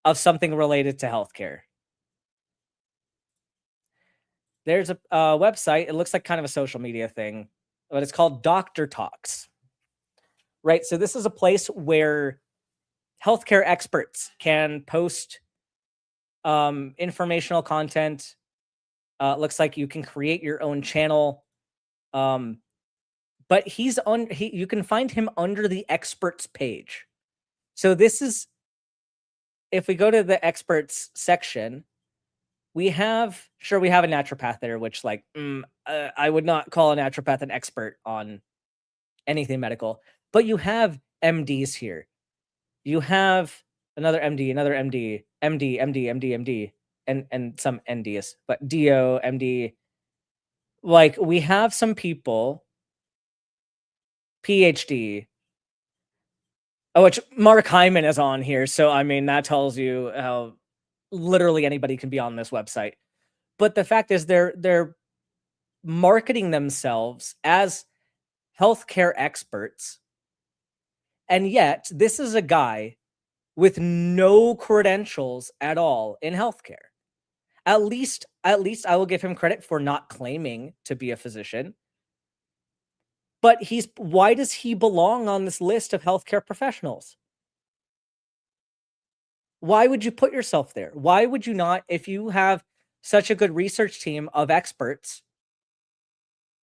of something related to healthcare. There's a website. It looks like kind of a social media thing, but it's called Doctor Talks. Right. So this is a place where healthcare experts can post informational content. Looks like you can create your own channel. But he's on. You can find him under the experts page. So this is if we go to the experts section, we have a naturopath there, which like I would not call a naturopath an expert on anything medical, but you have MDs here. You have another MD, MD, and some NDs, but DO, MD. Like we have some people, PhD. Oh, which Mark Hyman is on here. So I mean that tells you how literally anybody can be on this website. But the fact is they're marketing themselves as healthcare experts. And yet, this is a guy with no credentials at all in healthcare. At least I will give him credit for not claiming to be a physician. But why does he belong on this list of healthcare professionals? Why would you put yourself there? Why would you not, if you have such a good research team of experts,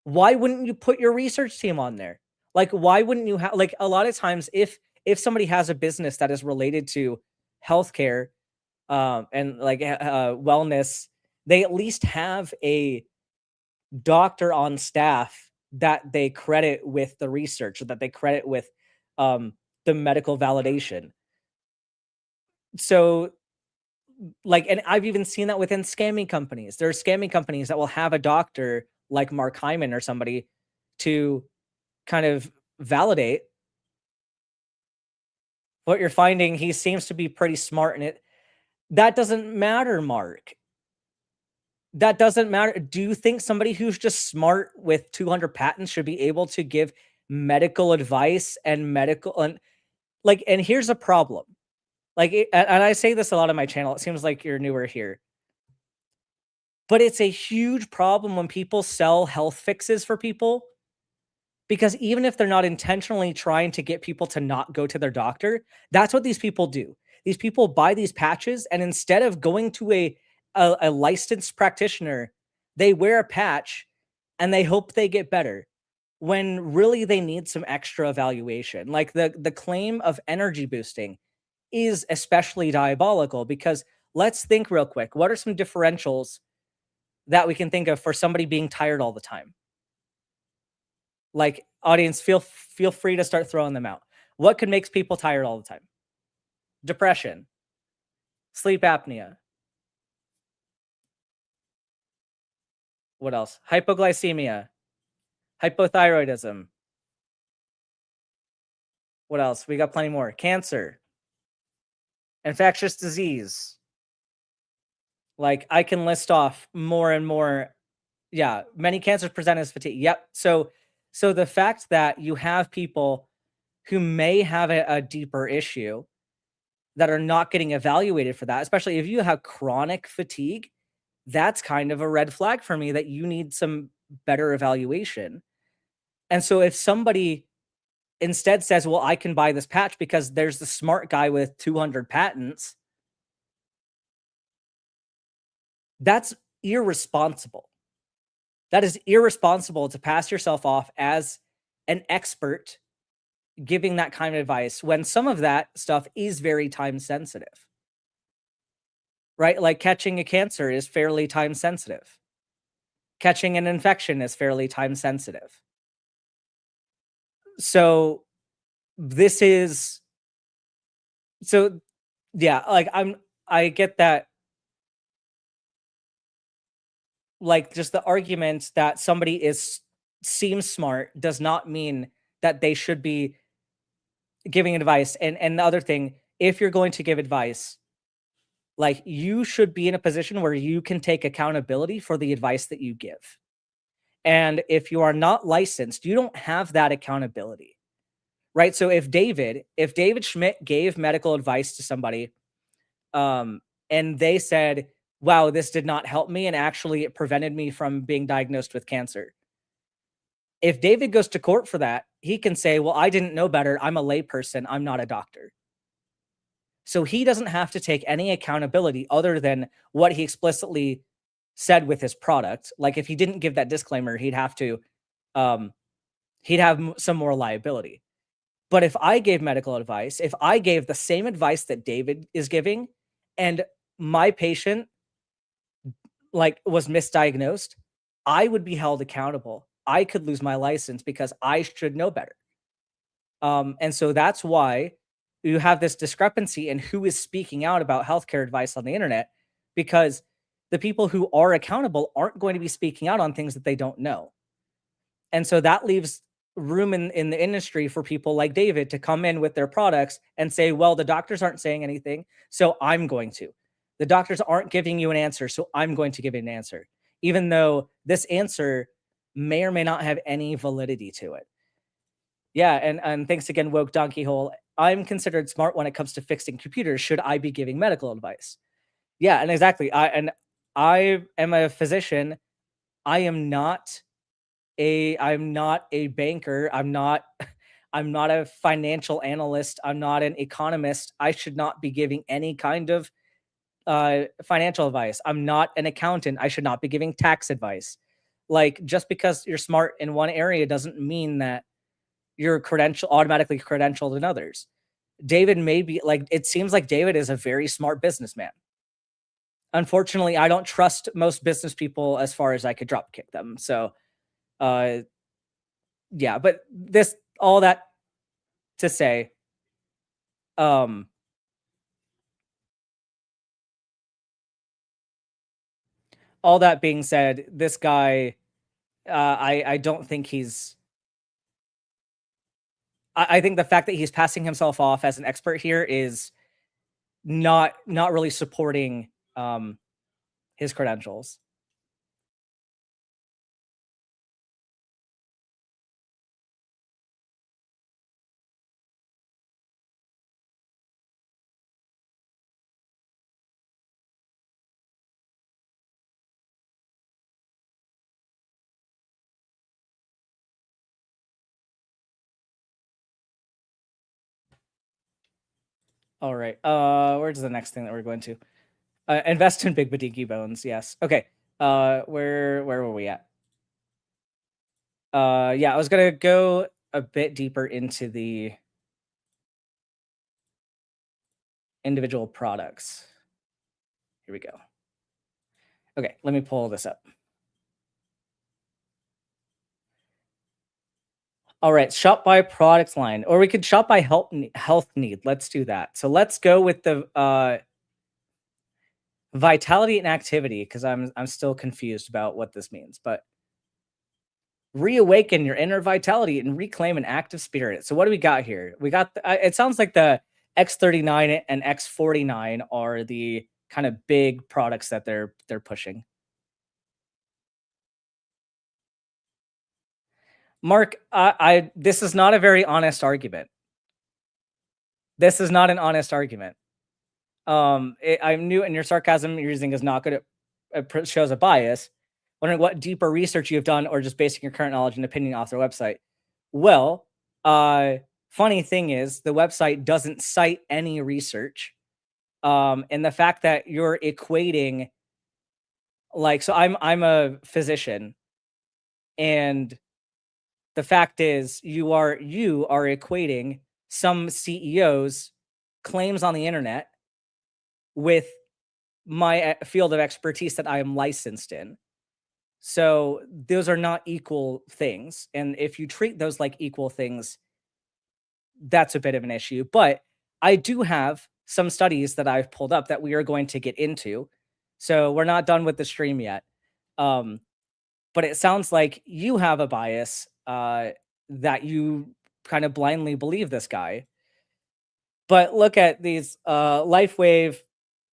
why wouldn't you put your research team on there? Like, why wouldn't you have, like, a lot of times if somebody has a business that is related to healthcare, and like wellness, they at least have a doctor on staff that they credit with the research, or that they credit with the medical validation. So like, and I've even seen that within scamming companies. There are scamming companies that will have a doctor like Mark Hyman or somebody to kind of validate what you're finding. He seems to be pretty smart in it. That doesn't matter, Mark. That doesn't matter. Do you think somebody who's just smart with 200 patents should be able to give medical advice and medical and like, and here's a problem. Like, and I say this a lot on my channel. It seems like you're newer here, but it's a huge problem when people sell health fixes for people, because even if they're not intentionally trying to get people to not go to their doctor, that's what these people do. These people buy these patches, and instead of going to a licensed practitioner, they wear a patch and they hope they get better, when really they need some extra evaluation. Like the claim of energy boosting is especially diabolical, because let's think real quick. What are some differentials that we can think of for somebody being tired all the time? Like, audience, feel free to start throwing them out. What could make people tired all the time? Depression, sleep apnea. What else? Hypoglycemia, hypothyroidism. What else? We got plenty more. Cancer, infectious disease. Like, I can list off more and more. Yeah, many cancers present as fatigue. Yep. So the fact that you have people who may have a deeper issue that are not getting evaluated for that, especially if you have chronic fatigue, that's kind of a red flag for me that you need some better evaluation. And so if somebody instead says, well, I can buy this patch because there's the smart guy with 200 patents, that's irresponsible. That is irresponsible to pass yourself off as an expert giving that kind of advice when some of that stuff is very time sensitive, right? Like catching a cancer is fairly time sensitive. Catching an infection is fairly time sensitive. So this is, so yeah, like I get that, like, just the argument that somebody is seems smart does not mean that they should be giving advice. And the other thing, if you're going to give advice, like, you should be in a position where you can take accountability for the advice that you give. And if you are not licensed, you don't have that accountability, right? So if David Schmidt gave medical advice to somebody, um, and they said, "Wow, this did not help me, and actually it prevented me from being diagnosed with cancer." If David goes to court for that, he can say, "Well, I didn't know better. I'm a layperson. I'm not a doctor." So he doesn't have to take any accountability other than what he explicitly said with his product. Like, if he didn't give that disclaimer, he'd have to, um, he'd have some more liability. But if I gave medical advice, if I gave the same advice that David is giving, and my patient, like, was misdiagnosed, I would be held accountable. I could lose my license because I should know better. And so that's why you have this discrepancy in who is speaking out about healthcare advice on the internet, because the people who are accountable aren't going to be speaking out on things that they don't know. And so that leaves room in the industry for people like David to come in with their products and say, well, the doctors aren't saying anything, so I'm going to. The doctors aren't giving you an answer, so I'm going to give you an answer, even though this answer may or may not have any validity to it. Yeah, and thanks again, woke donkey hole. I'm considered smart when it comes to fixing computers. Should I be giving medical advice? Yeah, and exactly. I am a physician. I am not I'm not a banker. I'm not I'm not a financial analyst. I'm not an economist. I should not be giving any kind of financial advice. I'm not an accountant. I should not be giving tax advice. Like, just because you're smart in one area doesn't mean that you're automatically credentialed in others. David may be like, it seems like David is a very smart businessman. Unfortunately, I don't trust most business people as far as I could drop kick them. So, uh, yeah, but this, all that to say, um, all that being said, this guy, I don't think I think the fact that he's passing himself off as an expert here is not really supporting his credentials. All right. Where's the next thing that we're going to? Invest in big badiki bones. Yes. Okay. Where were we at? Yeah, I was gonna go a bit deeper into the individual products. Here we go. Okay, let me pull this up. All right, shop by product line, or we could shop by health need. Let's do that. So let's go with the vitality and activity, because I'm still confused about what this means. But reawaken your inner vitality and reclaim an active spirit. So what do we got here? We got it sounds like the X39 and X49 are the kind of big products that they're pushing. Mark, I this is not a very honest argument. This is not an honest argument. I'm new, and your sarcasm you're using is not good. It shows a bias. Wondering what deeper research you have done, or just basing your current knowledge and opinion off their website. Well, funny thing is, the website doesn't cite any research. And the fact that you're equating, like, so I'm a physician, and the fact is you are equating some CEO's claims on the internet with my field of expertise that I am licensed in. So those are not equal things. And if you treat those like equal things, that's a bit of an issue. But I do have some studies that I've pulled up that we are going to get into. So we're not done with the stream yet. Um, but it sounds like you have a bias that you kind of blindly believe this guy. But look at these Lifewave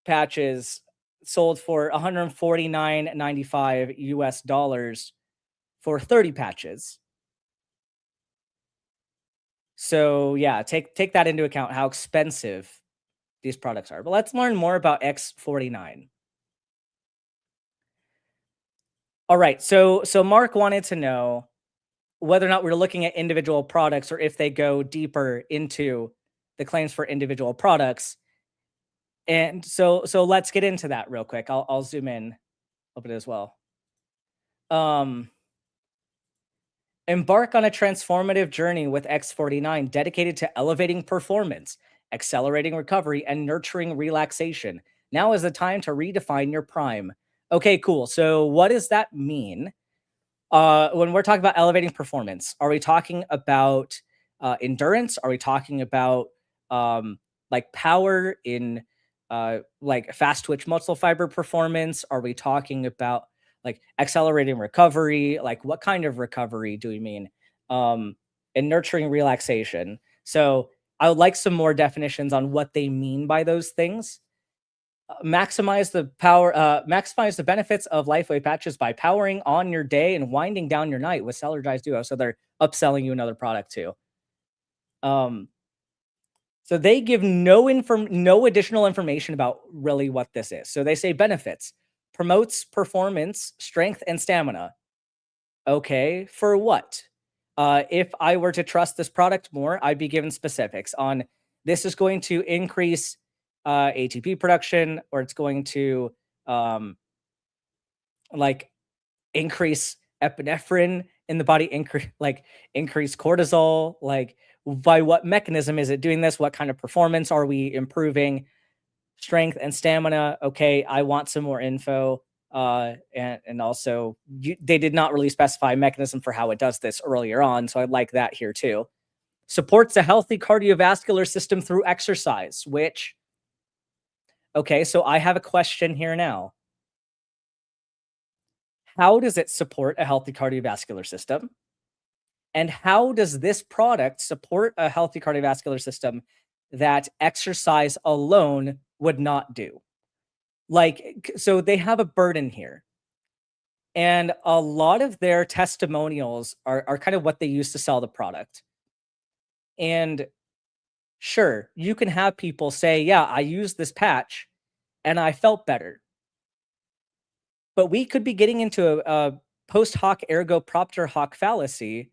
patches sold for 149.95 US dollars for 30 patches. So yeah, take that into account how expensive these products are. But let's learn more about X49. All right, so Mark wanted to know whether or not we're looking at individual products or if they go deeper into the claims for individual products. And so let's get into that real quick. I'll zoom in a bit as well. Um, Embark on a transformative journey with X49 dedicated to elevating performance, accelerating recovery, and nurturing relaxation. Now is the time to redefine your prime. Okay, cool. So what does that mean? When we're talking about elevating performance, are we talking about endurance? Are we talking about like power in like fast twitch muscle fiber performance? Are we talking about like accelerating recovery? Like what kind of recovery do we mean? And nurturing relaxation. So I would like some more definitions on what they mean by those things. Maximize the benefits of Lifewave patches by powering on your day and winding down your night with Celergize Duo. So they're upselling you another product too. So they give no additional information about really what this is. So they say benefits: promotes performance, strength, and stamina. Okay, for what? If I were to trust this product more, I'd be given specifics on this is going to increase ATP production, or it's going to like increase epinephrine in the body, increase cortisol. Like, by what mechanism is it doing this? What kind of performance are we improving? Strength and stamina. Okay, I want some more info. And also they did not really specify a mechanism for how it does this earlier on, so I'd like that here too. Supports a healthy cardiovascular system through exercise, which, okay, so I have a question here now. How does it support a healthy cardiovascular system? And how does this product support a healthy cardiovascular system that exercise alone would not do? Like, so they have a burden here. And a lot of their testimonials are kind of what they use to sell the product. And sure, you can have people say, yeah, I used this patch and I felt better. But we could be getting into a post hoc ergo propter hoc fallacy,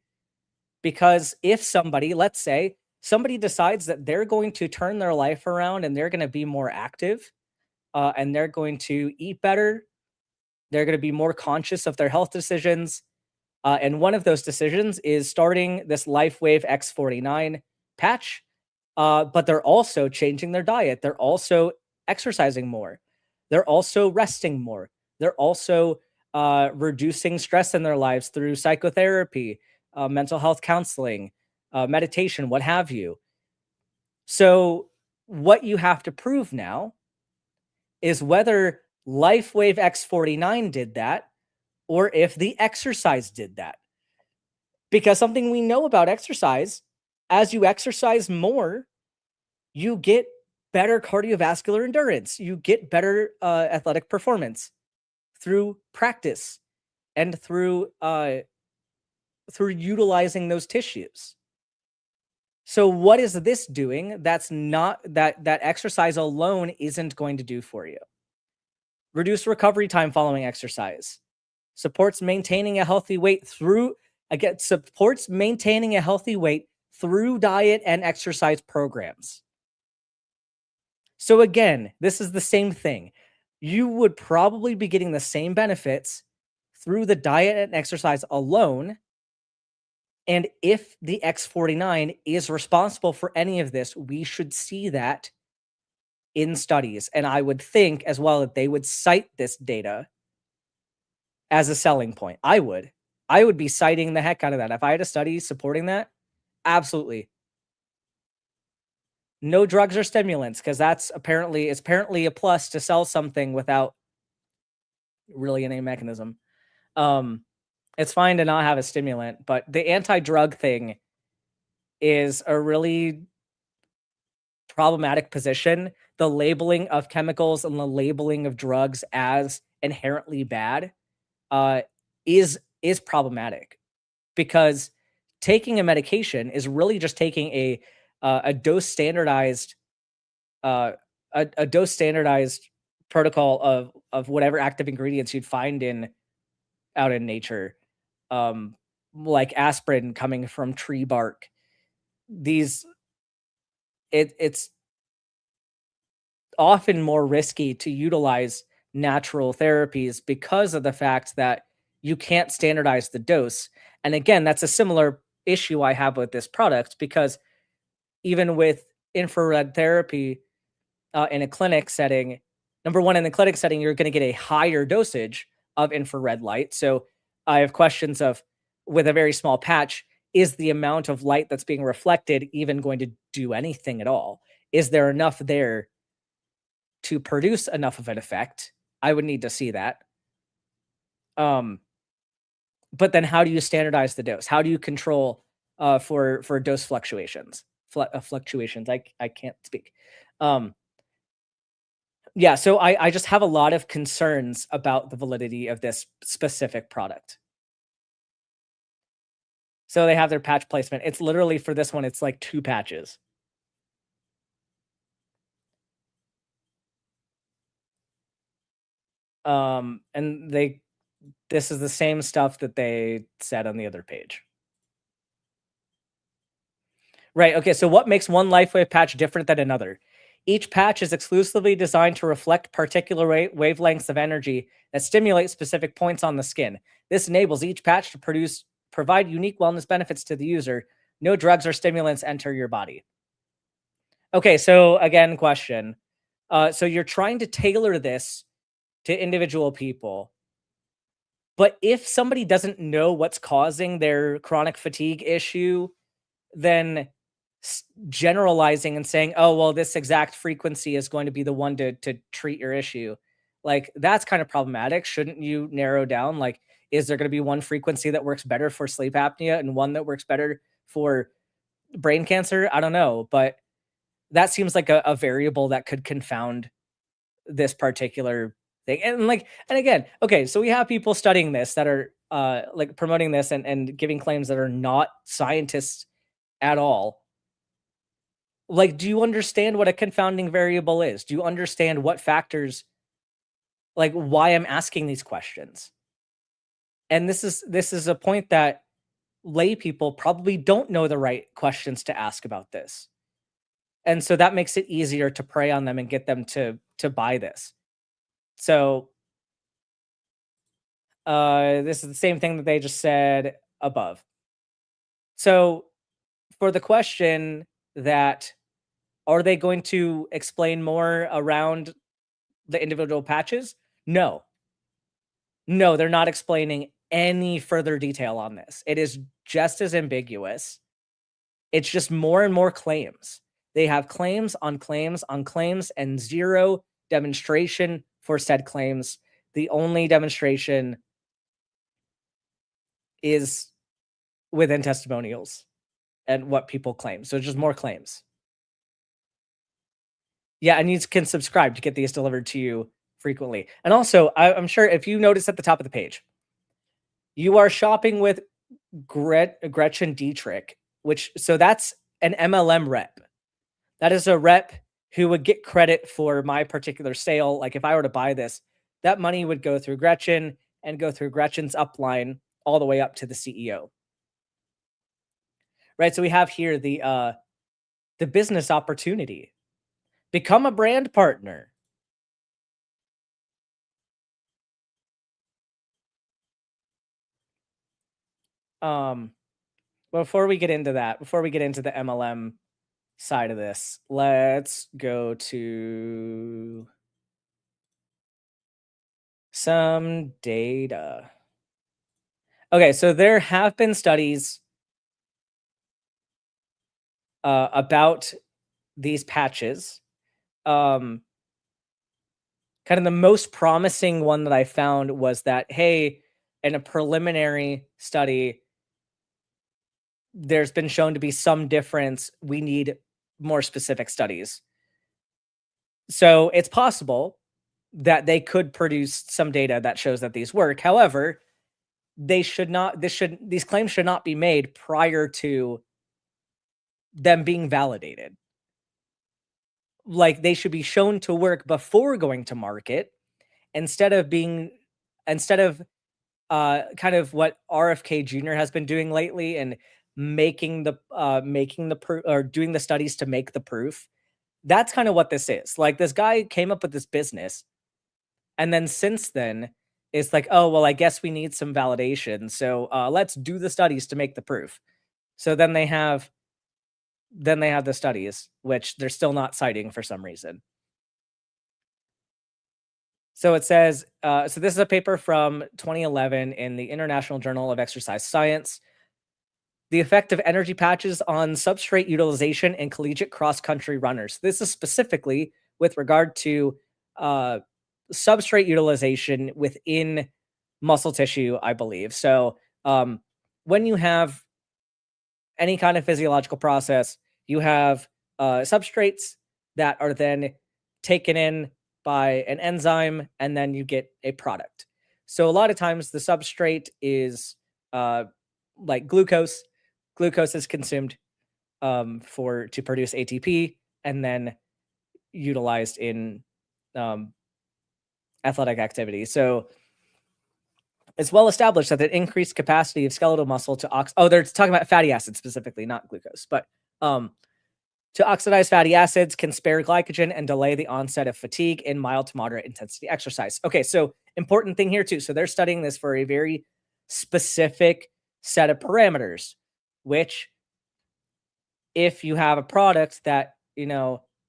because if somebody, let's say, somebody decides that they're going to turn their life around and they're going to be more active and they're going to eat better, they're going to be more conscious of their health decisions. And one of those decisions is starting this Lifewave X49 patch, but they're also changing their diet. They're also exercising more. They're also resting more. They're also reducing stress in their lives through psychotherapy, mental health counseling, meditation, what have you. So what you have to prove now is whether Lifewave X49 did that or if the exercise did that. Because something we know about exercise, as you exercise more, you get better cardiovascular endurance. You get better athletic performance through practice and through utilizing those tissues. So what is this doing that's not that exercise alone isn't going to do for you? Reduce recovery time following exercise. Supports maintaining a healthy weight through diet and exercise programs. So again, this is the same thing. You would probably be getting the same benefits through the diet and exercise alone. And if the X49 is responsible for any of this, we should see that in studies. And I would think as well that they would cite this data as a selling point. I would be citing the heck out of that. If I had a study supporting that, absolutely. no drugs or stimulants, because it's apparently a plus to sell something without really any mechanism. Um, it's fine to not have a stimulant, but the anti-drug thing is a really problematic position. The labeling of chemicals and the labeling of drugs as inherently bad uh, is problematic, because taking a medication is really just taking a dose standardized uh, a dose standardized protocol of whatever active ingredients you'd find in out in nature, um, like aspirin coming from tree bark. These it's often more risky to utilize natural therapies because of the fact that you can't standardize the dose. And again, that's a similar issue I have with this product, because even with infrared therapy in a clinic setting, number one, in the clinic setting, you're going to get a higher dosage of infrared light. So I have questions of, with a very small patch, is the amount of light that's being reflected even going to do anything at all? Is there enough there to produce enough of an effect? I would need to see that. Um, but then how do you standardize the dose? How do you control for dose fluctuations? Fluctuations. I can't speak. Um, yeah, so I just have a lot of concerns about the validity of this specific product. So they have their patch placement. It's literally, for this one, it's like 2 patches. And this is the same stuff that they said on the other page. Right, okay, so what makes one Lifewave patch different than another? Each patch is exclusively designed to reflect particular wavelengths of energy that stimulate specific points on the skin. This enables each patch to provide unique wellness benefits to the user. No drugs or stimulants enter your body. Okay, so again, question. So you're trying to tailor this to individual people, but if somebody doesn't know what's causing their chronic fatigue issue, then generalizing and saying, "Oh, well, this exact frequency is going to be the one to treat your issue," like, that's kind of problematic. Shouldn't you narrow down, like, is there going to be one frequency that works better for sleep apnea and one that works better for brain cancer? I don't know, but that seems like a variable that could confound this particular thing. And like, and again, okay, so we have people studying this that are like promoting this and giving claims that are not scientists at all. Like, do you understand what a confounding variable is? Do you understand what factors, like why I'm asking these questions? And this is a point that lay people probably don't know the right questions to ask about this. And so that makes it easier to prey on them and get them to buy this. So this is the same thing that they just said above. So for the question that, are they going to explain more around the individual patches? No. No, they're not explaining any further detail on this. It is just as ambiguous. It's just more and more claims. They have claims on claims on claims and zero demonstration for said claims. The only demonstration is within testimonials and what people claim. So it's just more claims. Yeah, and you can subscribe to get these delivered to you frequently. And also, I'm sure if you notice at the top of the page, you are shopping with Gretchen Dietrich, which, so that's an MLM rep. That is a rep who would get credit for my particular sale. Like if I were to buy this, that money would go through Gretchen and go through Gretchen's upline all the way up to the CEO. Right? So we have here the business opportunity. Become a brand partner. Um, before we get into that, before we get into the MLM side of this, let's go to some data. Okay, so there have been studies about these patches. Um, Kind of the most promising one that I found was that, hey, in a preliminary study, there's been shown to be some difference. We need more specific studies. So it's possible that they could produce some data that shows that these work. However, they should not, these claims should not be made prior to them being validated. Like, they should be shown to work before going to market instead of being, instead of kind of what RFK Jr. has been doing lately and making the proof or doing the studies to make the proof. That's kind of what this is. Like, this guy came up with this business, and then since then, it's like, oh well, I guess we need some validation. So let's do the studies to make the proof. So then they have the studies, which they're still not citing for some reason. So it says, so this is a paper from 2011 in the International Journal of Exercise Science. The effect of energy patches on substrate utilization in collegiate cross-country runners. This is specifically with regard to substrate utilization within muscle tissue, I believe. So when you have any kind of physiological process, you have substrates that are then taken in by an enzyme, and then you get a product. So a lot of times the substrate is like glucose. Glucose is consumed to produce ATP and then utilized in um, athletic activity. So it's well established that the increased capacity of skeletal muscle to they're talking about fatty acids specifically, not glucose, but to oxidize fatty acids can spare glycogen and delay the onset of fatigue in mild to moderate intensity exercise. Okay, so important thing here too. So they're studying this for a very specific set of parameters, which if you have a product that,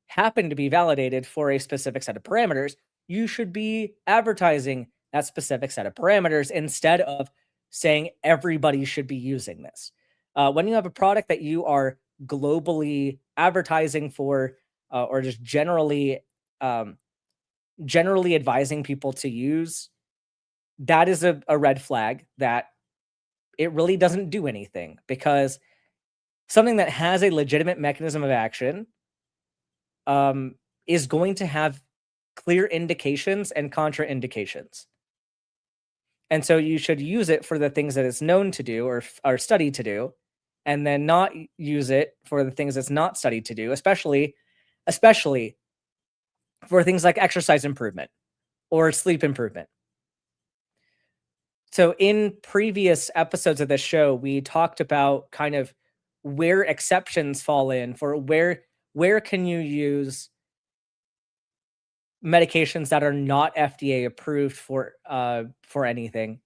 happen to be validated for a specific set of parameters, you should be advertising that specific set of parameters instead of saying everybody should be using this. When you have a product that you are globally advertising for, or just generally advising people to use, that is a red flag that it really doesn't do anything, because something that has a legitimate mechanism of action is going to have clear indications and contraindications. And so you should use it for the things that it's known to do or are studied to do, and then not use it for the things it's not studied to do, especially for things like exercise improvement or sleep improvement. So in previous episodes of this show, we talked about kind of where exceptions fall in for where can you use medications that are not FDA approved for anything.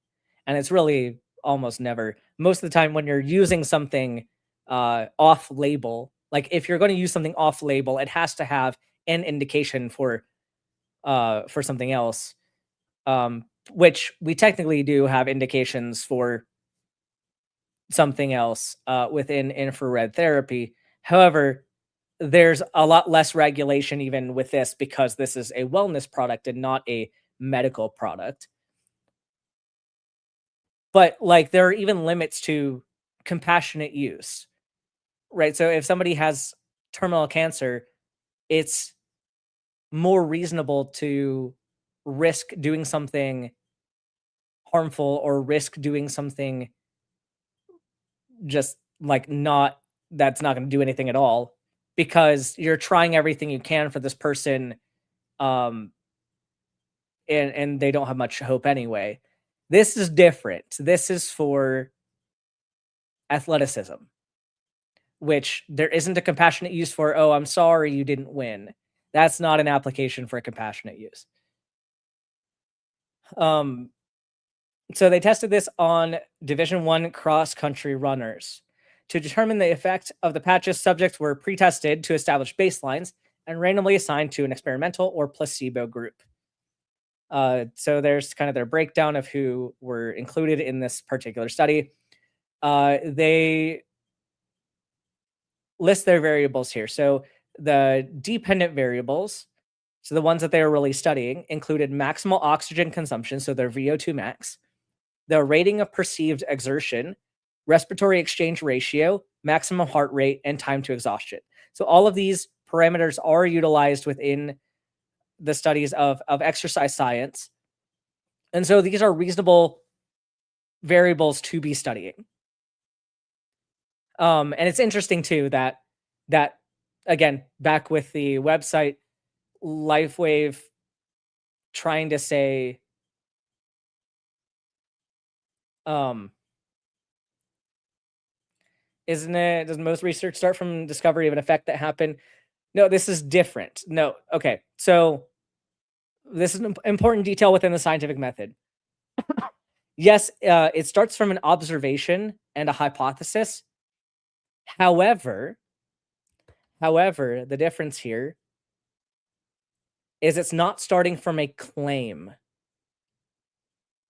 And it's really almost never. Most of the time when you're using something off label, like if you're going to use something off label, it has to have an indication for something else. Which we technically do have indications for something else within infrared therapy. However, there's a lot less regulation even with this, because this is a wellness product and not a medical product. But like, there are even limits to compassionate use, right? So if somebody has terminal cancer, it's more reasonable to risk doing something harmful or risk doing something just like that's not going to do anything at all, because you're trying everything you can for this person, and they don't have much hope anyway. This is different. This is for athleticism, which there isn't a compassionate use for. Oh, I'm sorry you didn't win. That's not an application for a compassionate use. So they tested this on Division I cross-country runners. To determine the effect of the patches, subjects were pre-tested to establish baselines and randomly assigned to an experimental or placebo group. So there's kind of their breakdown of who were included in this particular study. They list their variables here. So The dependent variables, so the ones that they were really studying, included maximal oxygen consumption, so their VO2 max, the rating of perceived exertion, respiratory exchange ratio, maximum heart rate, and time to exhaustion. So all of these parameters are utilized within the studies of exercise science. And so these are reasonable variables to be studying. And it's interesting too that again, back with the website Lifewave trying to say isn't it, does most research start from discovery of an effect that happened? No, this is different. No, okay. So this is an important detail within the scientific method. Yes, it starts from an observation and a hypothesis. However, the difference here is it's not starting from a claim,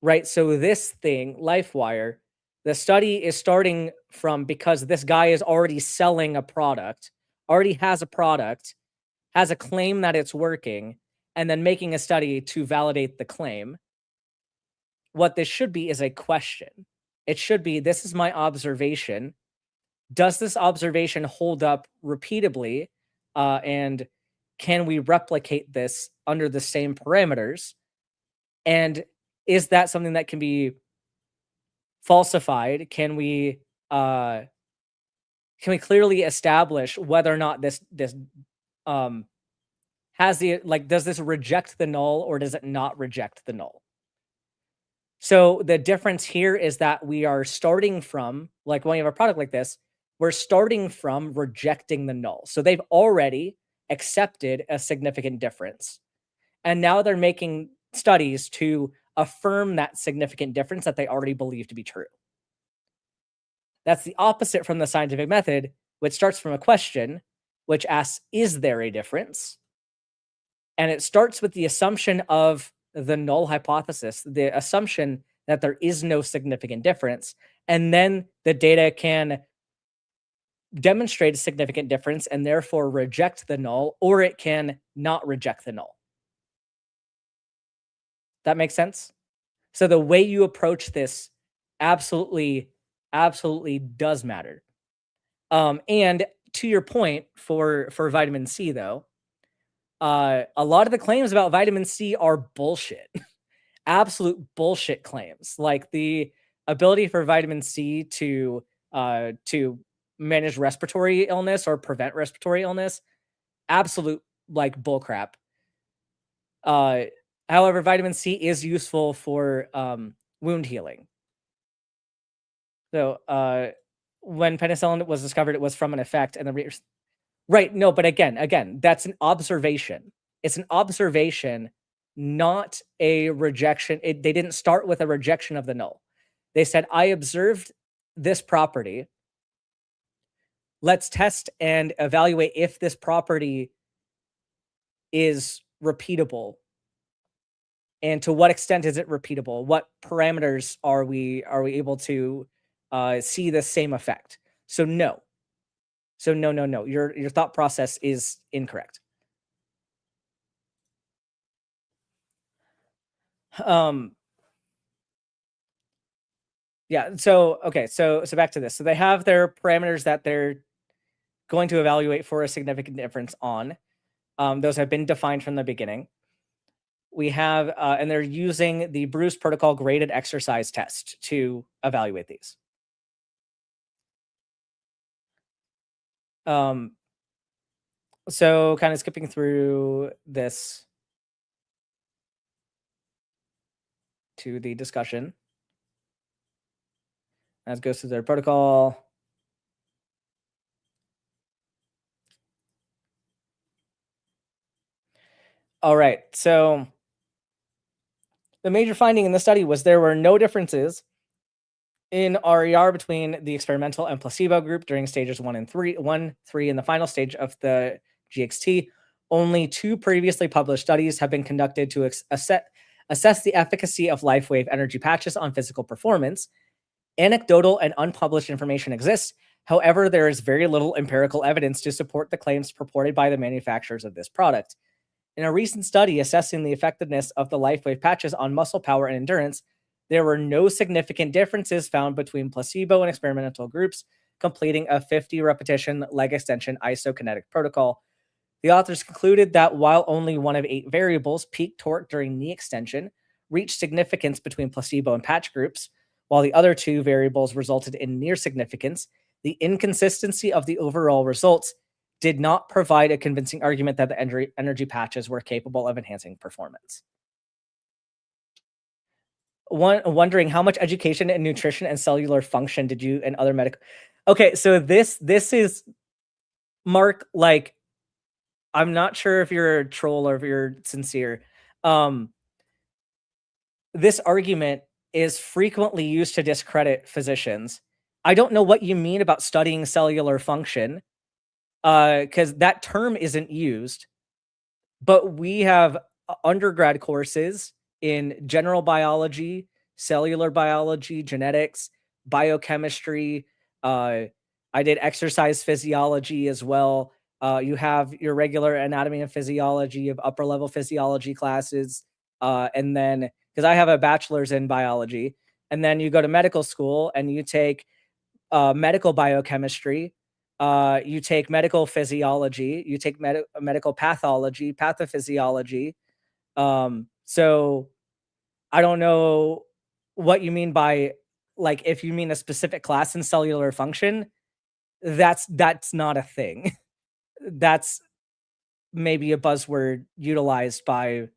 right? So this thing, LifeWire, the study is starting from because this guy is already selling a product, already has a product, has a claim that it's working, and then making a study to validate the claim. What this should be is a question. It should be, this is my observation. Does this observation hold up repeatably? And can we replicate this under the same parameters? And is that something that can be falsified? Can we clearly establish whether or not this has the, like, does this reject the null or does it not reject the null? So the difference here is that we are starting from, like when you have a product like this, we're starting from rejecting the null. So they've already accepted a significant difference. And now they're making studies to affirm that significant difference that they already believe to be true. That's the opposite from the scientific method, which starts from a question, which asks, is there a difference? And it starts with the assumption of the null hypothesis, the assumption that there is no significant difference. And then the data can demonstrate a significant difference and therefore reject the null, or it can not reject the null. That makes sense? So the way you approach this absolutely does matter. And to your point for vitamin C, though, a lot of the claims about vitamin C are bullshit. Absolute bullshit claims. Like the ability for vitamin C to manage respiratory illness or prevent respiratory illness, absolute like bullcrap. However, vitamin C is useful for wound healing. So when penicillin was discovered, it was from an effect, and the right. No, but again, that's an observation. It's an observation, not a rejection. They didn't start with a rejection of the null. They said, I observed this property. Let's test and evaluate if this property is repeatable. And to what extent is it repeatable? What parameters are we able to see the same effect? So no. So no. Your thought process is incorrect. Yeah. So okay. So back to this. So they have their parameters that they're going to evaluate for a significant difference on. Those have been defined from the beginning. We have, and they're using the Bruce protocol graded exercise test to evaluate these. So kind of skipping through this to the discussion. As goes through their protocol. All right, so the major finding in the study was there were no differences in RER between the experimental and placebo group during stages 1 and 3, in the final stage of the GXT. Only 2 previously published studies have been conducted to assess the efficacy of Lifewave energy patches on physical performance. Anecdotal and unpublished information exists. However, there is very little empirical evidence to support the claims purported by the manufacturers of this product. In a recent study assessing the effectiveness of the Lifewave patches on muscle power and endurance, there were no significant differences found between placebo and experimental groups completing a 50 repetition leg extension isokinetic protocol. The authors concluded that while only one of 8 variables, peak torque during knee extension, reached significance between placebo and patch groups, while the other 2 variables resulted in near significance, the inconsistency of the overall results did not provide a convincing argument that the energy patches were capable of enhancing performance. Wondering how much education in nutrition and cellular function did you and other medical... Okay, so this is, Mark, like, I'm not sure if you're a troll or if you're sincere. This argument is frequently used to discredit physicians. I don't know what you mean about studying cellular function, because that term isn't used, but we have undergrad courses in general biology, cellular biology, genetics, biochemistry. I did exercise physiology as well. You have your regular anatomy and physiology of upper level physiology classes. And then, because I have a bachelor's in biology, and then you go to medical school and you take medical biochemistry, you take medical physiology, you take medical pathology, pathophysiology. So I don't know what you mean by, like, if you mean a specific class in cellular function, that's not a thing. That's maybe a buzzword utilized by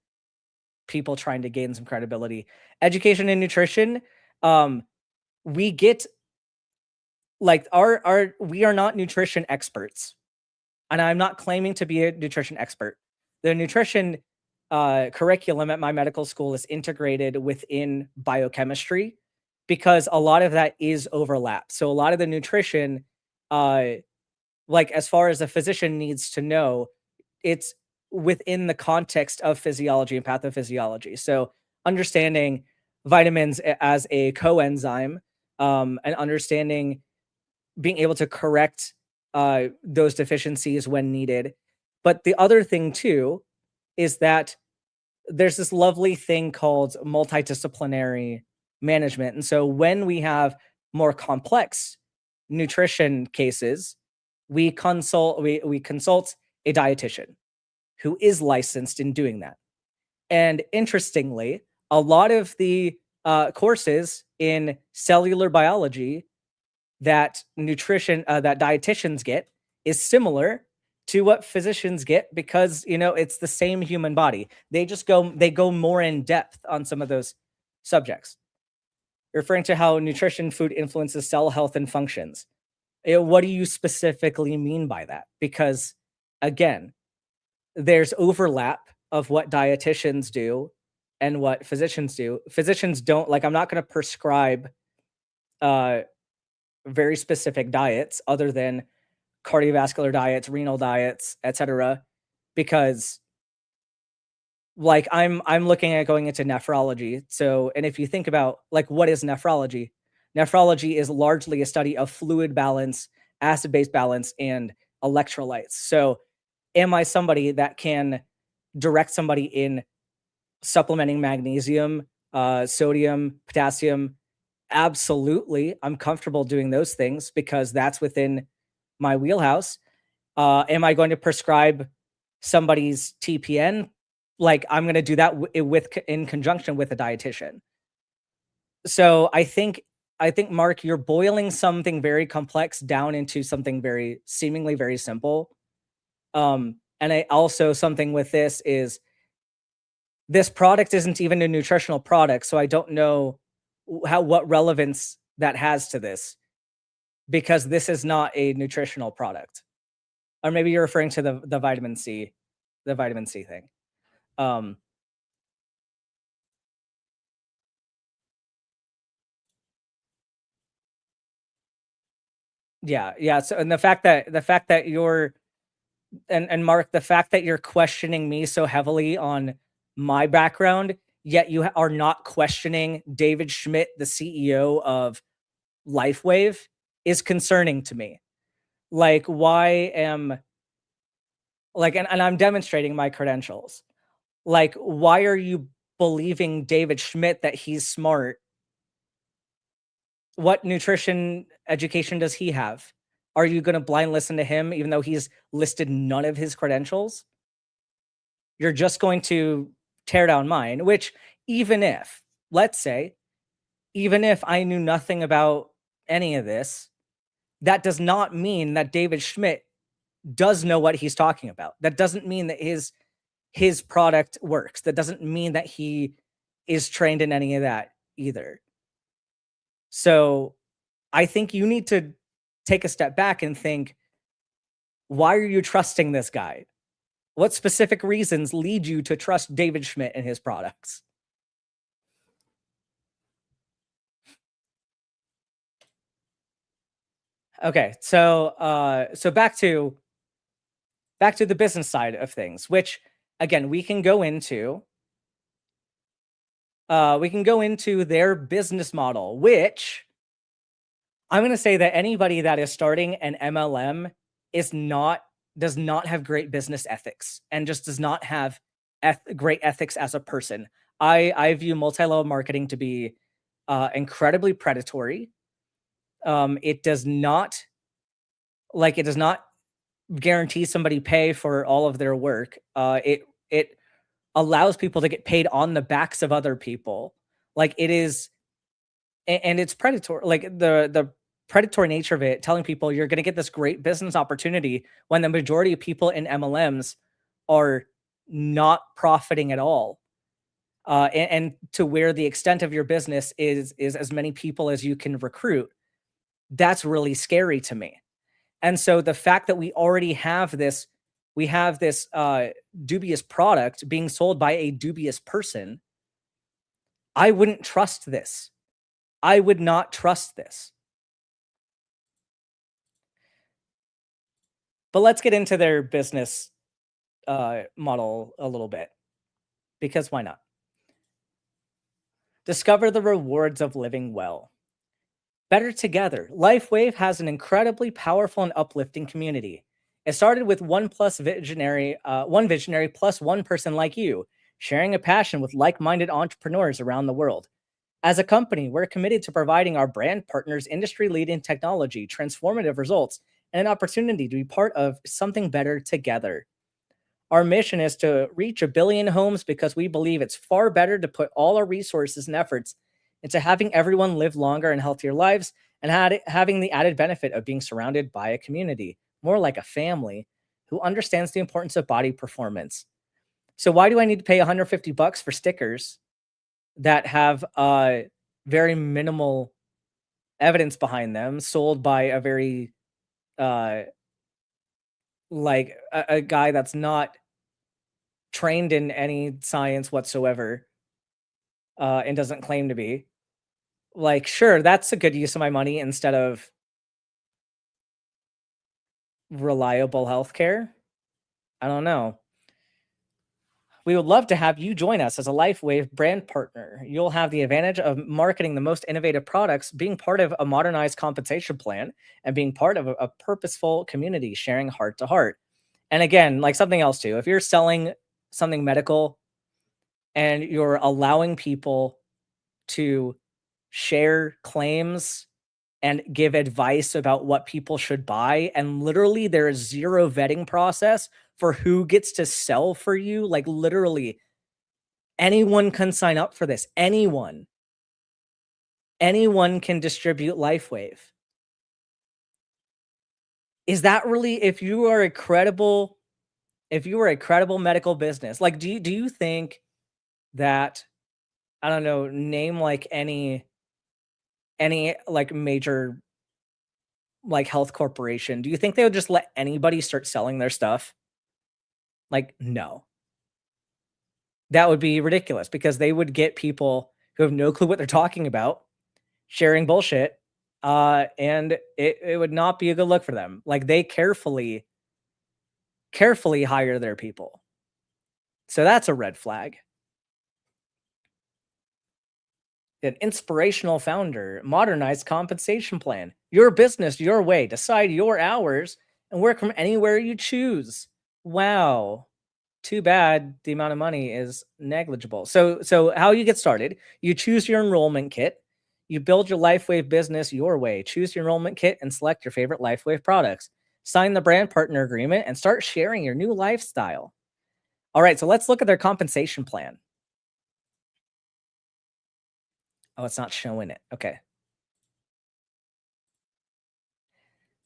people trying to gain some credibility. Education in nutrition, we get, like, we are not nutrition experts, and I'm not claiming to be a nutrition expert. The nutrition curriculum at my medical school is integrated within biochemistry because a lot of that is overlap. So a lot of the nutrition, like, as far as a physician needs to know, it's within the context of physiology and pathophysiology. So understanding vitamins as a coenzyme, and understanding being able to correct those deficiencies when needed. But the other thing too is that there's this lovely thing called multidisciplinary management. And so when we have more complex nutrition cases, we consult a dietitian who is licensed in doing that. And interestingly, a lot of the courses in cellular biology that that dietitians get is similar to what physicians get because, it's the same human body. They go more in depth on some of those subjects. Referring to how nutrition food influences cell health and functions. What do you specifically mean by that? Because again, there's overlap of what dietitians do and what physicians do. Physicians don't, like, I'm not going to prescribe very specific diets other than cardiovascular diets, renal diets, etc. Because, like, I'm looking at going into nephrology. So, and if you think about, like, what is nephrology? Nephrology is largely a study of fluid balance, acid-base balance, and electrolytes. So am I somebody that can direct somebody in supplementing magnesium, sodium, potassium? Absolutely. I'm comfortable doing those things because that's within my wheelhouse. Am I going to prescribe somebody's TPN? Like, I'm going to do that in conjunction with a dietitian. So I think, Mark, you're boiling something very complex down into something seemingly very simple. And something with this is, this product isn't even a nutritional product, so I don't know what relevance that has to this, because this is not a nutritional product. Or maybe you're referring to the vitamin C thing. Yeah. So, and the fact that you're, and Mark, the fact that you're questioning me so heavily on my background, yet you are not questioning David Schmidt, the CEO of Lifewave, is concerning to me. Like, why am like, and I'm demonstrating my credentials. Like, why are you believing David Schmidt that he's smart? What nutrition education does he have? Are you going to blind listen to him even though he's listed none of his credentials? You're just going to tear down mine, which, even if, let's say, even if I knew nothing about any of this, that does not mean that David Schmidt does know what he's talking about. That doesn't mean that his product works. That doesn't mean that he is trained in any of that either. So I think you need to take a step back and think, why are you trusting this guy? What specific reasons lead you to trust David Schmidt and his products? Okay, so back to the business side of things, which again we can go into their business model, which I'm going to say that anybody that is starting an MLM does not have great business ethics and just does not have great ethics as a person. I view multi-level marketing to be incredibly predatory. It does not guarantee somebody pay for all of their work. It allows people to get paid on the backs of other people. Like, it is, and it's predatory. Like, the predatory nature of it, telling people you're going to get this great business opportunity when the majority of people in MLMs are not profiting at all. And to where the extent of your business is as many people as you can recruit. That's really scary to me. And so the fact that we already have this, dubious product being sold by a dubious person, I wouldn't trust this. I would not trust this. But let's get into their business model a little bit, because why not? Discover the rewards of living well. Better together, Lifewave has an incredibly powerful and uplifting community. It started with one visionary plus one person like you, sharing a passion with like-minded entrepreneurs around the world. As a company, we're committed to providing our brand partners industry-leading technology, transformative results, and an opportunity to be part of something better together. Our mission is to reach 1 billion homes because we believe it's far better to put all our resources and efforts into having everyone live longer and healthier lives, and having the added benefit of being surrounded by a community, more like a family, who understands the importance of body performance. So why do I need to pay $150 for stickers that have very minimal evidence behind them, sold by a very like a guy that's not trained in any science whatsoever, and doesn't claim to be? Like, sure, that's a good use of my money instead of reliable healthcare. I don't know. We would love to have you join us as a Lifewave brand partner. You'll have the advantage of marketing the most innovative products, being part of a modernized compensation plan, and being part of a purposeful community sharing heart to heart. And again, like something else too, if you're selling something medical and you're allowing people to share claims and give advice about what people should buy, and literally there is zero vetting process for who gets to sell for you, like literally anyone can sign up for this. Anyone can distribute Lifewave. Is that really, if you are a credible medical business, like do you think that, I don't know, name like any like major like health corporation, do you think they would just let anybody start selling their stuff? Like, no. That would be ridiculous, because they would get people who have no clue what they're talking about sharing bullshit, and it would not be a good look for them. Like, they carefully hire their people. So that's a red flag. An inspirational founder, modernized compensation plan, Your business, your way. Decide your hours and work from anywhere you choose. Wow. Too bad the amount of money is negligible. So how you get started, you choose your enrollment kit, you build your Lifewave business your way. Choose your enrollment kit and select your favorite Lifewave products. Sign the brand partner agreement and start sharing your new lifestyle. All right, so let's look at their compensation plan. Oh, it's not showing it. Okay.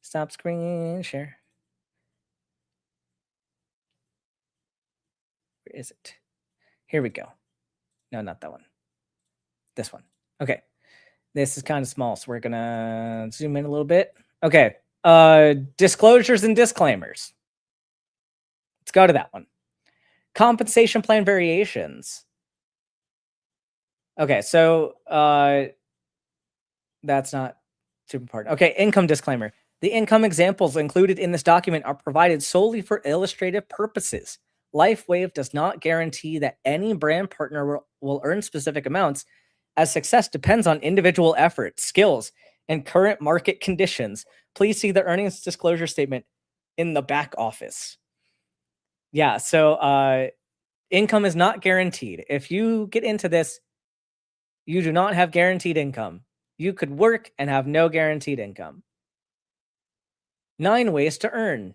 Stop screen share. Where is it? Here we go. No, not that one. This one. Okay. This is kind of small, so we're gonna zoom in a little bit. Okay. Disclosures and disclaimers. Let's go to that one. Compensation plan variations. Okay, so that's not super important. Okay, income disclaimer. The income examples included in this document are provided solely for illustrative purposes. Lifewave does not guarantee that any brand partner will earn specific amounts, as success depends on individual effort, skills, and current market conditions. Please see the earnings disclosure statement in the back office. Yeah, so income is not guaranteed. If you get into this, you do not have guaranteed income. You could work and have no guaranteed income. 9 ways to earn.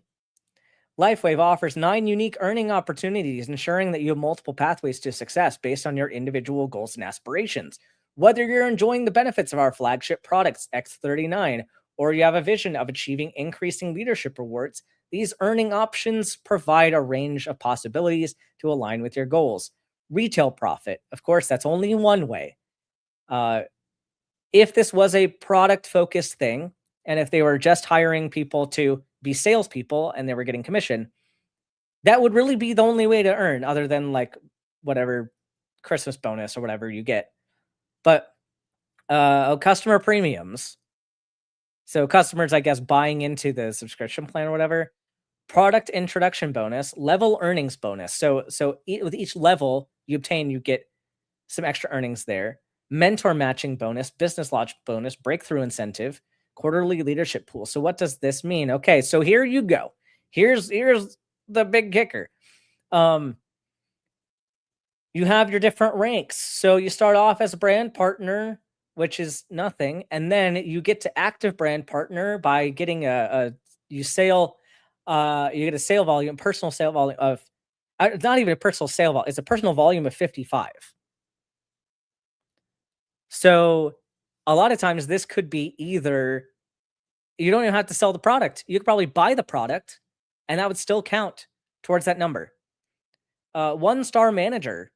Lifewave offers 9 unique earning opportunities, ensuring that you have multiple pathways to success based on your individual goals and aspirations. Whether you're enjoying the benefits of our flagship products, X39, or you have a vision of achieving increasing leadership rewards, these earning options provide a range of possibilities to align with your goals. Retail profit, of course, that's only one way. If this was a product focused thing, and if they were just hiring people to be salespeople and they were getting commission, that would really be the only way to earn, other than like whatever Christmas bonus or whatever you get. But customer premiums. So customers, I guess, buying into the subscription plan or whatever. Product introduction bonus, level earnings bonus. So with each level you obtain, you get some extra earnings there. Mentor matching bonus, business launch bonus, breakthrough incentive, quarterly leadership pool. So what does this mean? Okay, so here you go. Here's the big kicker. You have your different ranks. So you start off as a brand partner, which is nothing, and then you get to active brand partner by getting you get a sale volume, personal sale volume of not even a personal sale volume, it's a personal volume of 55. So a lot of times this could be either you don't even have to sell the product. You could probably buy the product and that would still count towards that number. 1-star manager